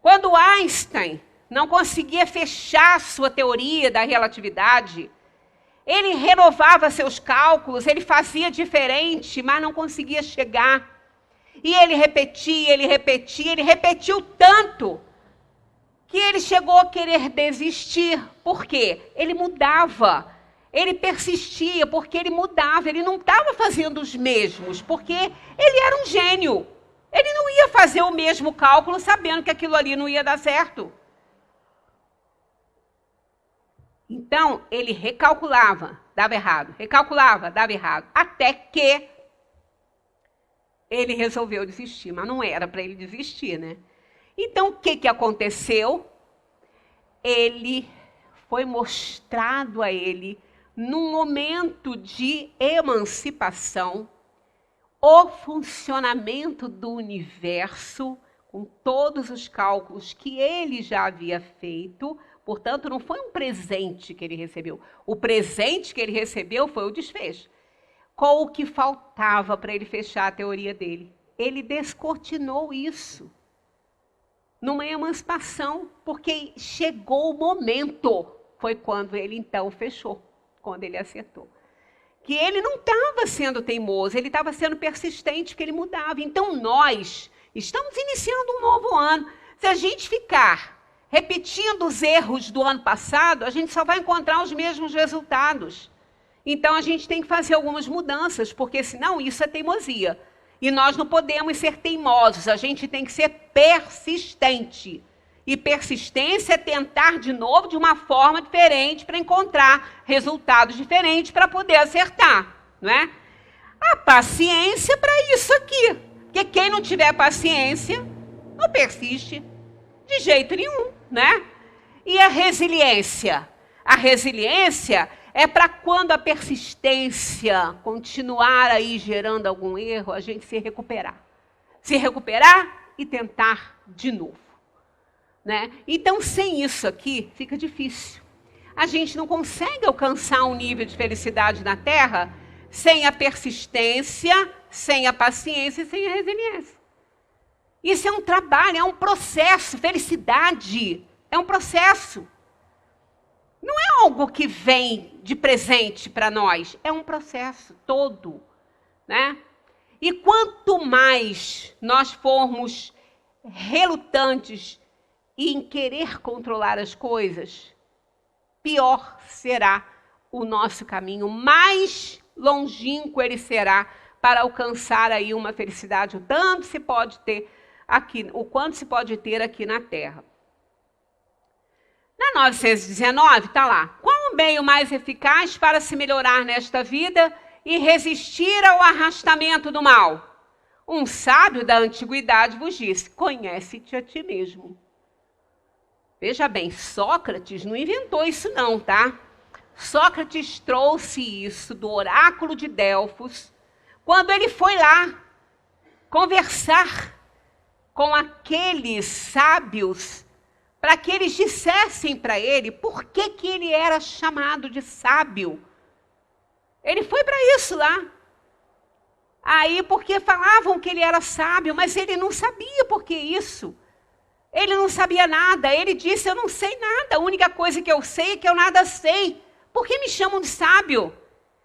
Quando Einstein não conseguia fechar sua teoria da relatividade, ele renovava seus cálculos, ele fazia diferente, mas não conseguia chegar. E ele repetiu tanto que ele chegou a querer desistir. Por quê? Ele mudava, ele persistia, porque ele mudava, ele não estava fazendo os mesmos, porque ele era um gênio. Ele não ia fazer o mesmo cálculo sabendo que aquilo ali não ia dar certo. Então, ele recalculava, dava errado, recalculava, dava errado, até que ele resolveu desistir, mas não era para ele desistir, né? Então, o que aconteceu? Ele foi mostrado a ele, num momento de emancipação, o funcionamento do universo, com todos os cálculos que ele já havia feito. Portanto, não foi um presente que ele recebeu. O presente que ele recebeu foi o desfecho. Qual o que faltava para ele fechar a teoria dele? Ele descortinou isso numa emancipação, porque chegou o momento. Foi quando ele, então, fechou, quando ele acertou. que ele não estava sendo teimoso, ele estava sendo persistente, que ele mudava. Então nós estamos iniciando um novo ano. Se a gente ficar repetindo os erros do ano passado, a gente só vai encontrar os mesmos resultados. Então a gente tem que fazer algumas mudanças, porque senão isso é teimosia. E nós não podemos ser teimosos, a gente tem que ser persistente. E persistência é tentar de novo de uma forma diferente para encontrar resultados diferentes para poder acertar, não é? A paciência para isso aqui. Porque quem não tiver paciência não persiste de jeito nenhum, né? E a resiliência? A resiliência é para quando a persistência continuar aí gerando algum erro, a gente se recuperar. Se recuperar e tentar de novo. Né? Então, sem isso aqui, fica difícil. A gente não consegue alcançar um nível de felicidade na Terra sem a persistência, sem a paciência e sem a resiliência. Isso é um trabalho, é um processo. Felicidade é um processo. Não é algo que vem de presente para nós, é um processo todo, né? E quanto mais nós formos relutantes em querer controlar as coisas, pior será o nosso caminho, mais longínquo ele será para alcançar aí uma felicidade, o quanto se pode ter aqui na Terra. Na 919 está lá: qual o meio mais eficaz para se melhorar nesta vida e resistir ao arrastamento do mal? Um sábio da antiguidade vos disse: conhece-te a ti mesmo. Veja bem, Sócrates não inventou isso não, tá? Sócrates trouxe isso do oráculo de Delfos, quando ele foi lá conversar com aqueles sábios, para que eles dissessem para ele por que ele era chamado de sábio. Ele foi para isso lá. Aí, porque falavam que ele era sábio, mas ele não sabia por que isso. Ele não sabia nada. Ele disse: eu não sei nada. A única coisa que eu sei é que eu nada sei. Por que me chamam de sábio?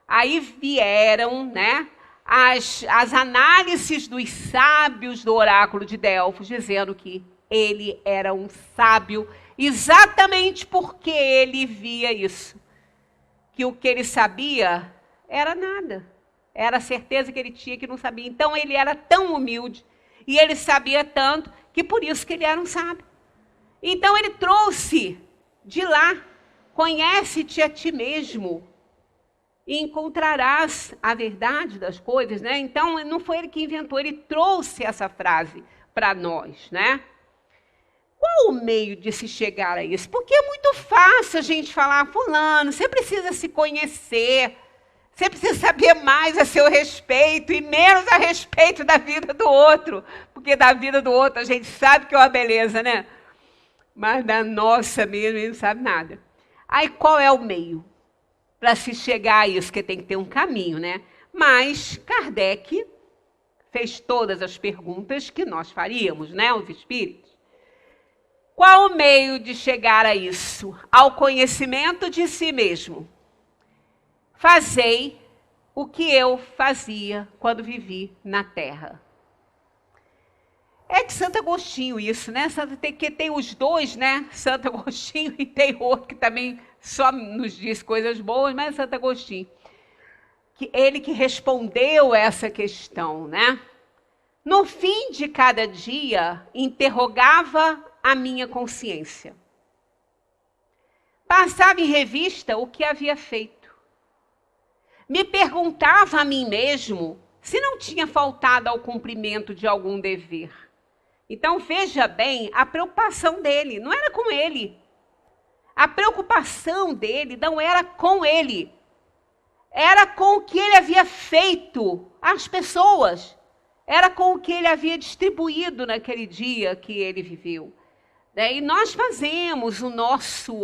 Aí vieram, né, as análises dos sábios do oráculo de Delfos, dizendo que ele era um sábio exatamente porque ele via isso. Que o que ele sabia era nada. Era a certeza que ele tinha que não sabia. Então ele era tão humilde e ele sabia tanto que por isso que ele era um sábio. Então ele trouxe de lá: conhece-te a ti mesmo e encontrarás a verdade das coisas, né? Então não foi ele que inventou, ele trouxe essa frase para nós, né? Qual o meio de se chegar a isso? Porque é muito fácil a gente falar: fulano, você precisa se conhecer, você precisa saber mais a seu respeito e menos a respeito da vida do outro. Porque da vida do outro a gente sabe que é uma beleza, né? Mas da nossa mesmo, a gente não sabe nada. Aí qual é o meio para se chegar a isso? Porque tem que ter um caminho, né? Mas Kardec fez todas as perguntas que nós faríamos, né? Os espíritos. Qual o meio de chegar a isso? Ao conhecimento de si mesmo. Fazei o que eu fazia quando vivi na Terra. É de Santo Agostinho isso, né? Tem os dois, né? Santo Agostinho e tem outro que também só nos diz coisas boas, mas é Santo Agostinho. Ele que respondeu essa questão, né? No fim de cada dia, interrogava a minha consciência. Passava em revista o que havia feito. Me perguntava a mim mesmo se não tinha faltado ao cumprimento de algum dever. Então, veja bem, a preocupação dele não era com ele. A preocupação dele não era com ele. Era com o que ele havia feito às pessoas. Era com o que ele havia distribuído naquele dia que ele viveu. E nós fazemos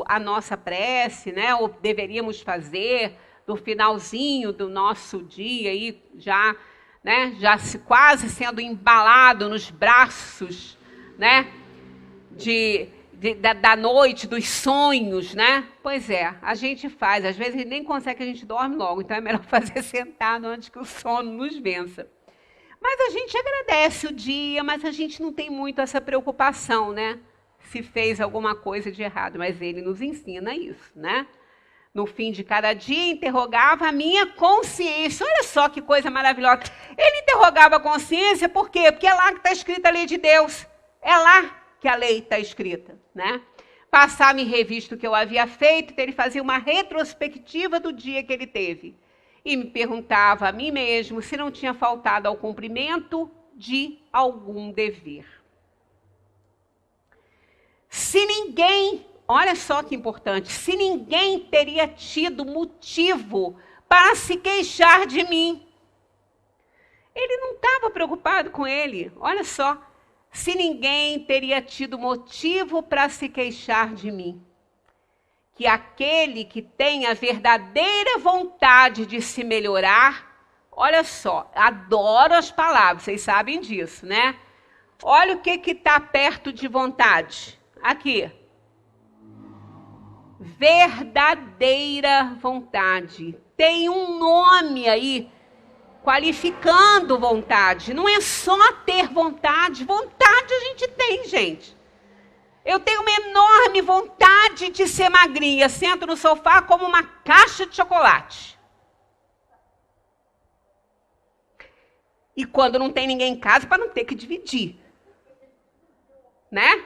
a nossa prece, né? Ou deveríamos fazer no finalzinho do nosso dia, aí, já quase sendo embalado nos braços, né? da noite, dos sonhos, né? Pois é, a gente faz. Às vezes nem consegue, que a gente dorme logo. Então é melhor fazer sentado antes que o sono nos vença. Mas a gente agradece o dia, mas a gente não tem muito essa preocupação, né? Se fez alguma coisa de errado. Mas ele nos ensina isso, né? No fim de cada dia, interrogava a minha consciência. Olha só que coisa maravilhosa. Ele interrogava a consciência, por quê? Porque é lá que está escrita a lei de Deus. É lá que a lei está escrita, né? Passava em revista o que eu havia feito, então ele fazia uma retrospectiva do dia que ele teve. E me perguntava a mim mesmo se não tinha faltado ao cumprimento de algum dever. Se ninguém, olha só que importante, se ninguém teria tido motivo para se queixar de mim. Ele não estava preocupado com ele, olha só. Se ninguém teria tido motivo para se queixar de mim. Que aquele que tem a verdadeira vontade de se melhorar, olha só, adoro as palavras, vocês sabem disso, né? Olha o que está perto de vontade. Aqui. Verdadeira vontade. Tem um nome aí, qualificando vontade. Não é só ter vontade. Vontade a gente tem, gente. Eu tenho uma enorme vontade de ser magrinha. Sento no sofá como uma caixa de chocolate. E quando não tem ninguém em casa, para não ter que dividir. Né?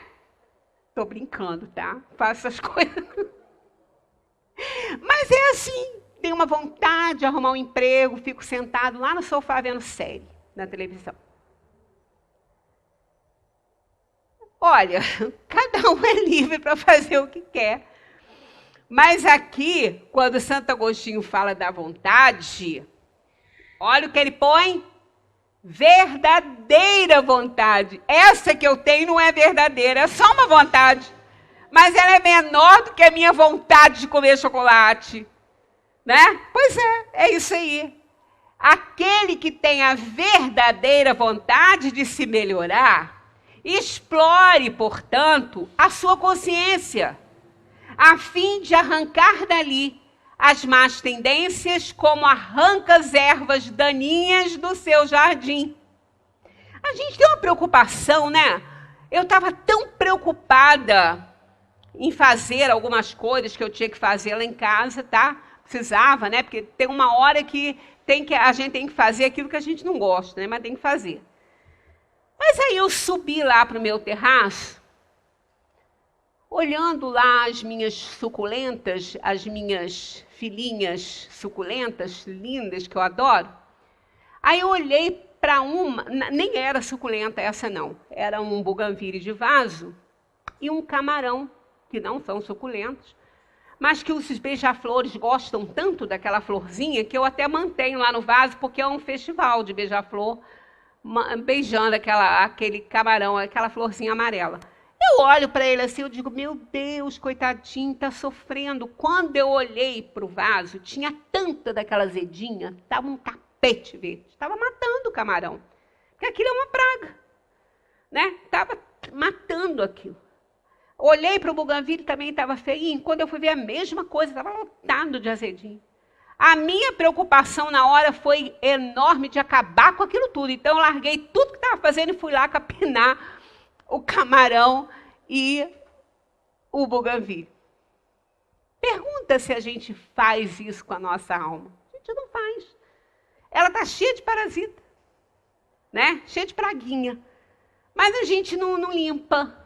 Tô brincando, tá? Faço essas coisas. Mas é assim. Tenho uma vontade de arrumar um emprego, fico sentado lá no sofá vendo série na televisão. Olha, cada um é livre para fazer o que quer. Mas aqui, quando Santo Agostinho fala da vontade, olha o que ele põe. Verdadeira vontade. Essa que eu tenho não é verdadeira, é só uma vontade. Mas ela é menor do que a minha vontade de comer chocolate. Né? Pois é isso aí. Aquele que tem a verdadeira vontade de se melhorar, explore, portanto, a sua consciência, a fim de arrancar dali as más tendências, como arranca as ervas daninhas do seu jardim. A gente tem uma preocupação, né? Eu estava tão preocupada em fazer algumas coisas que eu tinha que fazer lá em casa, tá? Precisava, né? Porque tem uma hora que a gente tem que fazer aquilo que a gente não gosta, né? Mas tem que fazer. Mas aí eu subi lá para o meu terraço, olhando lá as minhas suculentas, as minhas filhinhas suculentas, lindas, que eu adoro. Aí eu olhei para uma, nem era suculenta essa não, era um buganvírio de vaso e um camarão, que não são suculentos, mas que os beija-flores gostam tanto daquela florzinha que eu até mantenho lá no vaso, porque é um festival de beija-flor, beijando aquele camarão, aquela florzinha amarela. Eu olho para ele assim, eu digo, meu Deus, coitadinho, está sofrendo. Quando eu olhei para o vaso, tinha tanta daquela azedinha, estava um tapete verde, estava matando o camarão. Porque aquilo é uma praga, né? Estava matando aquilo. Olhei para o buganvírio, também estava feinho. Quando eu fui ver a mesma coisa, estava lotado de azedinho. A minha preocupação na hora foi enorme de acabar com aquilo tudo. Então eu larguei tudo que estava fazendo e fui lá capinar o camarão e o buganvírio. Pergunta se a gente faz isso com a nossa alma. A gente não faz. Ela está cheia de parasita, né? Cheia de praguinha. Mas a gente não limpa.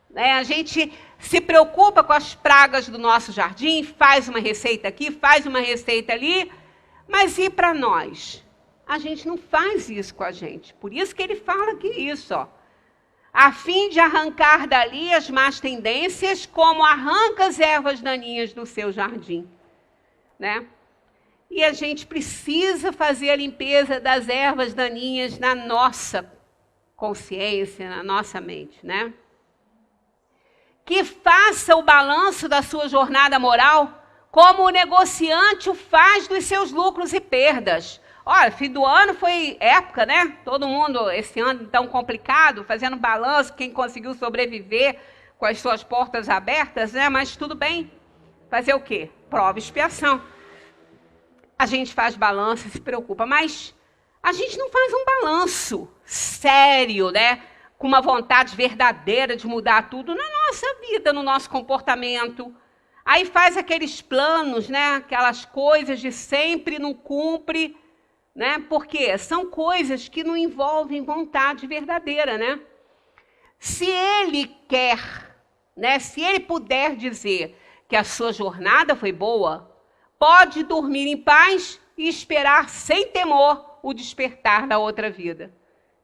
Né? A gente se preocupa com as pragas do nosso jardim, faz uma receita aqui, faz uma receita ali, mas e para nós? A gente não faz isso com a gente. Por isso que ele fala aqui isso, ó. A fim de arrancar dali as más tendências, como arranca as ervas daninhas do seu jardim. Né? E a gente precisa fazer a limpeza das ervas daninhas na nossa consciência, na nossa mente, né? Que faça o balanço da sua jornada moral, como o negociante o faz dos seus lucros e perdas. Olha, fim do ano foi época, né? Todo mundo, esse ano tão complicado, fazendo balanço, quem conseguiu sobreviver com as suas portas abertas, né? Mas tudo bem. Fazer o quê? Prova e expiação. A gente faz balanço e se preocupa, mas a gente não faz um balanço sério, né? Com uma vontade verdadeira de mudar tudo na nossa vida, no nosso comportamento. Aí faz aqueles planos, né? Aquelas coisas de sempre não cumpre, né? Porque são coisas que não envolvem vontade verdadeira, né? Se ele quer, né? Se ele puder dizer que a sua jornada foi boa, pode dormir em paz e esperar sem temor o despertar da outra vida.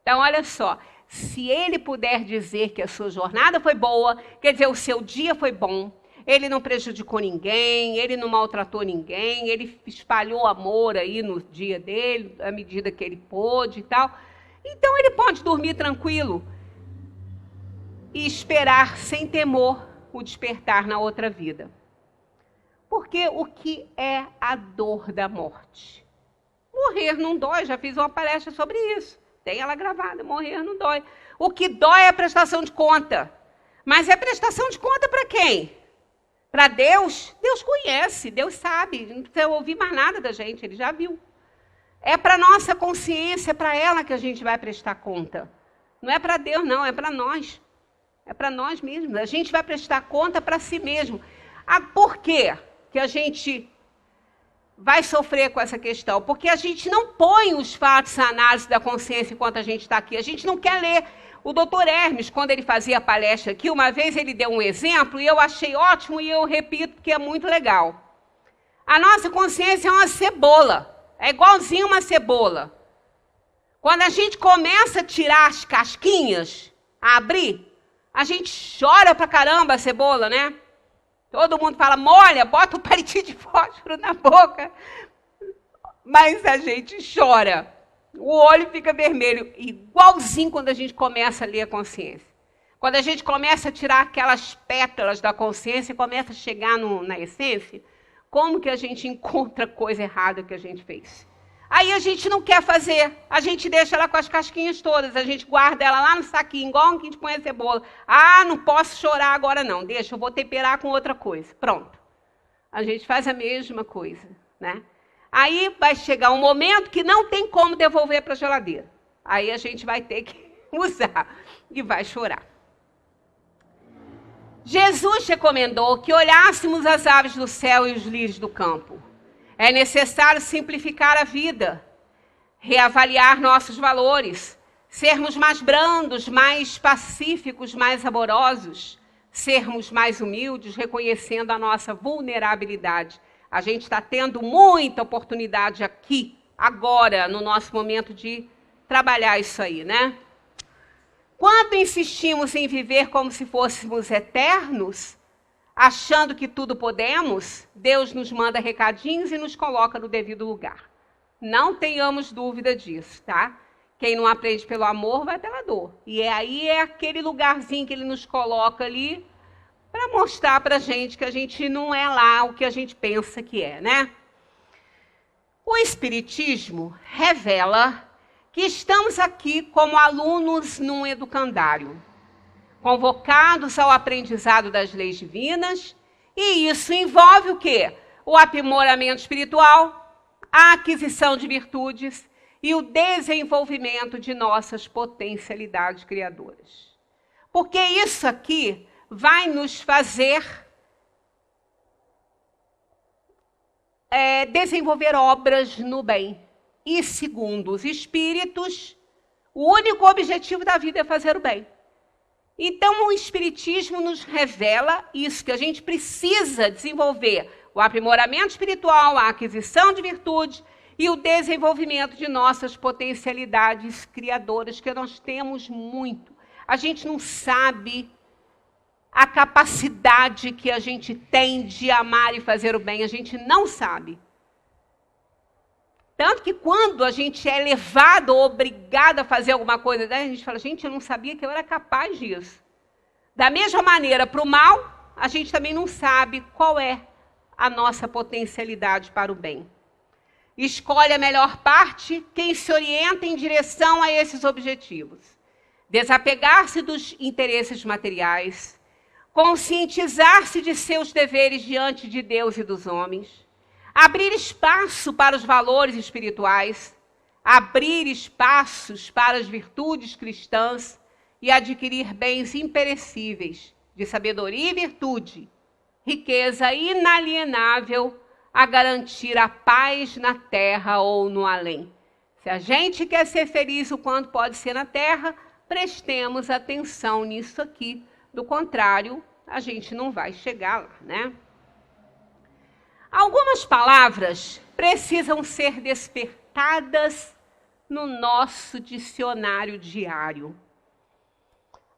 Então, olha só, se ele puder dizer que a sua jornada foi boa, quer dizer, o seu dia foi bom, ele não prejudicou ninguém, ele não maltratou ninguém, ele espalhou amor aí no dia dele, à medida que ele pôde e tal. Então, ele pode dormir tranquilo e esperar sem temor o despertar na outra vida. Porque o que é a dor da morte? Morrer não dói, já fiz uma palestra sobre isso. Tem ela gravada, morrer não dói. O que dói é a prestação de conta. Mas é prestação de conta para quem? Para Deus? Deus conhece, Deus sabe. Não precisa ouvir mais nada da gente, ele já viu. É para a nossa consciência, é para ela que a gente vai prestar conta. Não é para Deus, não, é para nós. É para nós mesmos. A gente vai prestar conta para si mesmo. Por quê que a gente vai sofrer com essa questão? Porque a gente não põe os fatos à análise da consciência enquanto a gente está aqui. A gente não quer ler. O doutor Hermes, quando ele fazia a palestra aqui, uma vez ele deu um exemplo e eu achei ótimo e eu repito porque é muito legal. A nossa consciência é uma cebola. É igualzinho uma cebola. Quando a gente começa a tirar as casquinhas, a abrir, a gente chora pra caramba a cebola, né? Todo mundo fala, molha, bota um palitinho de fósforo na boca. Mas a gente chora. O olho fica vermelho. Igualzinho quando a gente começa a ler a consciência. Quando a gente começa a tirar aquelas pétalas da consciência e começa a chegar na essência, como que a gente encontra coisa errada que a gente fez? Aí a gente não quer fazer, a gente deixa ela com as casquinhas todas, a gente guarda ela lá no saquinho, igual que a gente põe a cebola. Ah, não posso chorar agora não, deixa, eu vou temperar com outra coisa. Pronto. A gente faz a mesma coisa, né? Aí vai chegar um momento que não tem como devolver para a geladeira. Aí a gente vai ter que usar e vai chorar. Jesus recomendou que olhássemos as aves do céu e os lírios do campo. É necessário simplificar a vida, reavaliar nossos valores, sermos mais brandos, mais pacíficos, mais amorosos, sermos mais humildes, reconhecendo a nossa vulnerabilidade. A gente está tendo muita oportunidade aqui, agora, no nosso momento de trabalhar isso aí, né? Quando insistimos em viver como se fôssemos eternos, achando que tudo podemos, Deus nos manda recadinhos e nos coloca no devido lugar. Não tenhamos dúvida disso, tá? Quem não aprende pelo amor vai pela dor. E aí é aquele lugarzinho que ele nos coloca ali para mostrar para a gente que a gente não é lá o que a gente pensa que é, né? O Espiritismo revela que estamos aqui como alunos num educandário, convocados ao aprendizado das leis divinas, e isso envolve o quê? O aprimoramento espiritual, a aquisição de virtudes e o desenvolvimento de nossas potencialidades criadoras. Porque isso aqui vai nos fazer desenvolver obras no bem. E segundo os espíritos, o único objetivo da vida é fazer o bem. Então, o Espiritismo nos revela isso, que a gente precisa desenvolver o aprimoramento espiritual, a aquisição de virtudes e o desenvolvimento de nossas potencialidades criadoras, que nós temos muito. A gente não sabe a capacidade que a gente tem de amar e fazer o bem, a gente não sabe. Tanto que quando a gente é levado ou obrigado a fazer alguma coisa, a gente fala, gente, eu não sabia que eu era capaz disso. Da mesma maneira, para o mal, a gente também não sabe qual é a nossa potencialidade para o bem. Escolhe a melhor parte quem se orienta em direção a esses objetivos. Desapegar-se dos interesses materiais, conscientizar-se de seus deveres diante de Deus e dos homens, abrir espaço para os valores espirituais, abrir espaços para as virtudes cristãs e adquirir bens imperecíveis de sabedoria e virtude, riqueza inalienável a garantir a paz na terra ou no além. Se a gente quer ser feliz o quanto pode ser na terra, prestemos atenção nisso aqui. Do contrário, a gente não vai chegar lá, né? Algumas palavras precisam ser despertadas no nosso dicionário diário.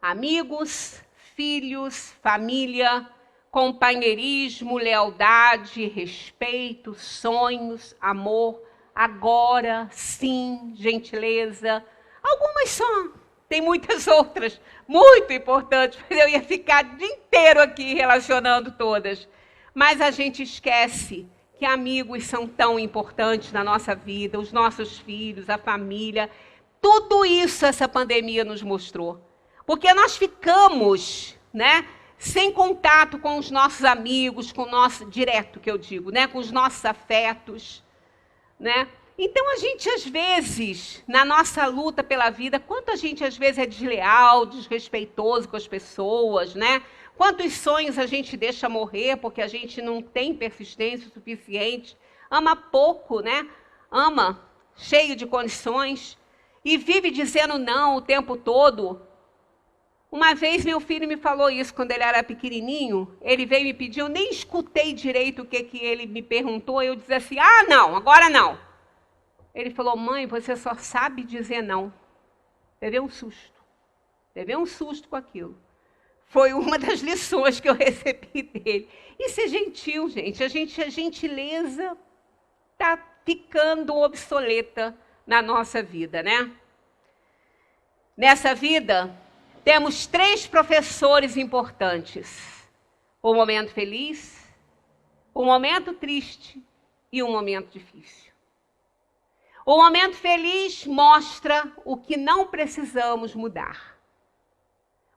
Amigos, filhos, família, companheirismo, lealdade, respeito, sonhos, amor, agora, sim, gentileza. Algumas só, tem muitas outras, muito importantes, mas eu ia ficar o dia inteiro aqui relacionando todas. Mas a gente esquece que amigos são tão importantes na nossa vida, os nossos filhos, a família. Tudo isso essa pandemia nos mostrou. Porque nós ficamos, né, sem contato com os nossos amigos, com o nosso, direto que eu digo, né, com os nossos afetos, né? Então a gente às vezes, na nossa luta pela vida, quanto a gente às vezes é desleal, desrespeitoso com as pessoas, né? Quantos sonhos a gente deixa morrer porque a gente não tem persistência suficiente, ama pouco, né? Ama cheio de condições e vive dizendo não o tempo todo. Uma vez meu filho me falou isso quando ele era pequenininho, ele veio me pedir, eu nem escutei direito o que ele me perguntou, eu disse assim, não, agora não. Ele falou, mãe, você só sabe dizer não. Levei um susto com aquilo. Foi uma das lições que eu recebi dele. E ser gentil, gente. A gentileza está ficando obsoleta na nossa vida, né? Nessa vida, temos 3 professores importantes. O momento feliz, o momento triste e o momento difícil. O momento feliz mostra o que não precisamos mudar.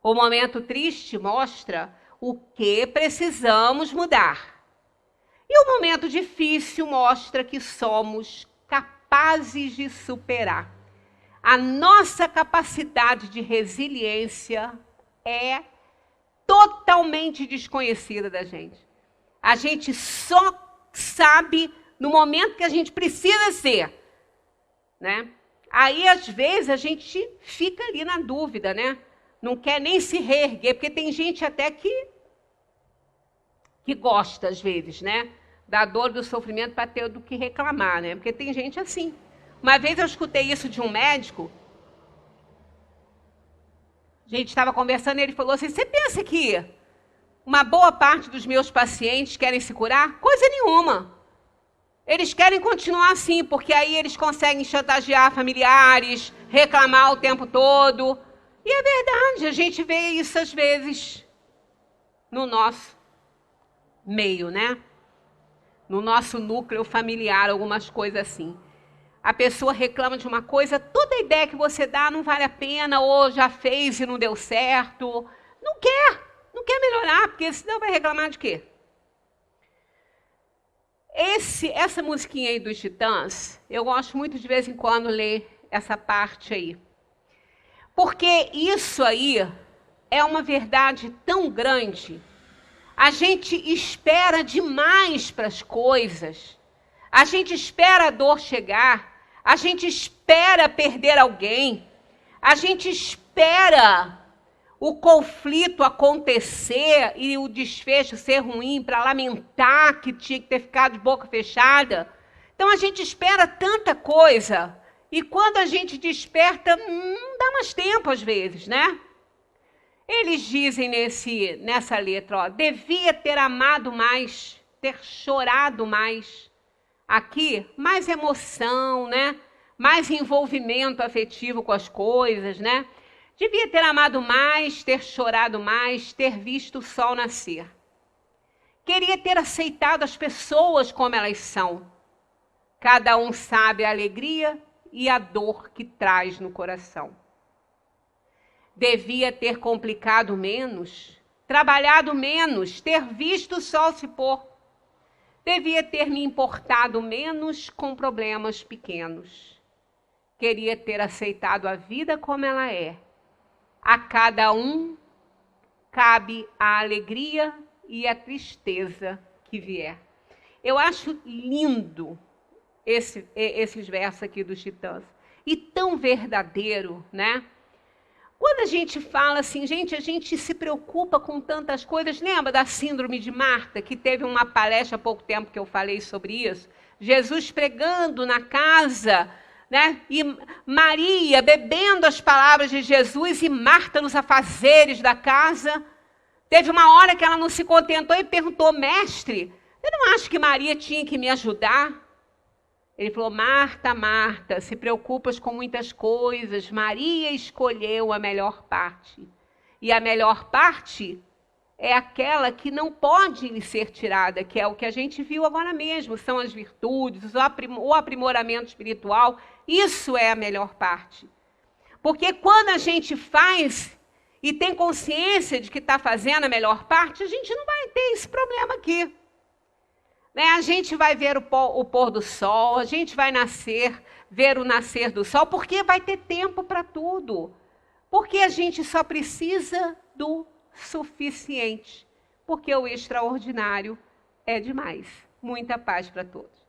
O momento triste mostra o que precisamos mudar. E o momento difícil mostra que somos capazes de superar. A nossa capacidade de resiliência é totalmente desconhecida da gente. A gente só sabe no momento que a gente precisa ser, né? Aí, às vezes, a gente fica ali na dúvida, né? Não quer nem se reerguer, porque tem gente até que gosta, às vezes, né? Da dor, do sofrimento, para ter do que reclamar, né? Porque tem gente assim. Uma vez eu escutei isso de um médico, a gente estava conversando e ele falou assim, você pensa que uma boa parte dos meus pacientes querem se curar? Coisa nenhuma. Eles querem continuar assim, porque aí eles conseguem chantagear familiares, reclamar o tempo todo. E é verdade, a gente vê isso às vezes no nosso meio, né? No nosso núcleo familiar, algumas coisas assim. A pessoa reclama de uma coisa, toda ideia que você dá não vale a pena, ou já fez e não deu certo. Não quer melhorar, porque senão vai reclamar de quê? Essa musiquinha aí dos Titãs, eu gosto muito de vez em quando ler essa parte aí. Porque isso aí é uma verdade tão grande. A gente espera demais para as coisas. A gente espera a dor chegar. A gente espera perder alguém. A gente espera o conflito acontecer e o desfecho ser ruim para lamentar que tinha que ter ficado de boca fechada. Então a gente espera tanta coisa e quando a gente desperta, não dá mais tempo às vezes, né? Eles dizem nessa letra, devia ter amado mais, ter chorado mais. Aqui, mais emoção, né? Mais envolvimento afetivo com as coisas, né? Devia ter amado mais, ter chorado mais, ter visto o sol nascer. Queria ter aceitado as pessoas como elas são. Cada um sabe a alegria e a dor que traz no coração. Devia ter complicado menos, trabalhado menos, ter visto o sol se pôr. Devia ter me importado menos com problemas pequenos. Queria ter aceitado a vida como ela é. A cada um cabe a alegria e a tristeza que vier. Eu acho lindo esses versos aqui dos Titãs. E tão verdadeiro, né? Quando a gente fala assim, gente, a gente se preocupa com tantas coisas. Lembra da síndrome de Marta, que teve uma palestra há pouco tempo que eu falei sobre isso? Jesus pregando na casa, né? E Maria bebendo as palavras de Jesus e Marta nos afazeres da casa. Teve uma hora que ela não se contentou e perguntou, mestre, eu não acho que Maria tinha que me ajudar? Ele falou, Marta, Marta, se preocupas com muitas coisas, Maria escolheu a melhor parte. E a melhor parte é aquela que não pode lhe ser tirada, que é o que a gente viu agora mesmo, são as virtudes, o aprimoramento espiritual, isso é a melhor parte. Porque quando a gente faz e tem consciência de que está fazendo a melhor parte, a gente não vai ter esse problema aqui. A gente vai ver o pôr do sol, a gente vai ver o nascer do sol, porque vai ter tempo para tudo. Porque a gente só precisa do suficiente. Porque o extraordinário é demais. Muita paz para todos.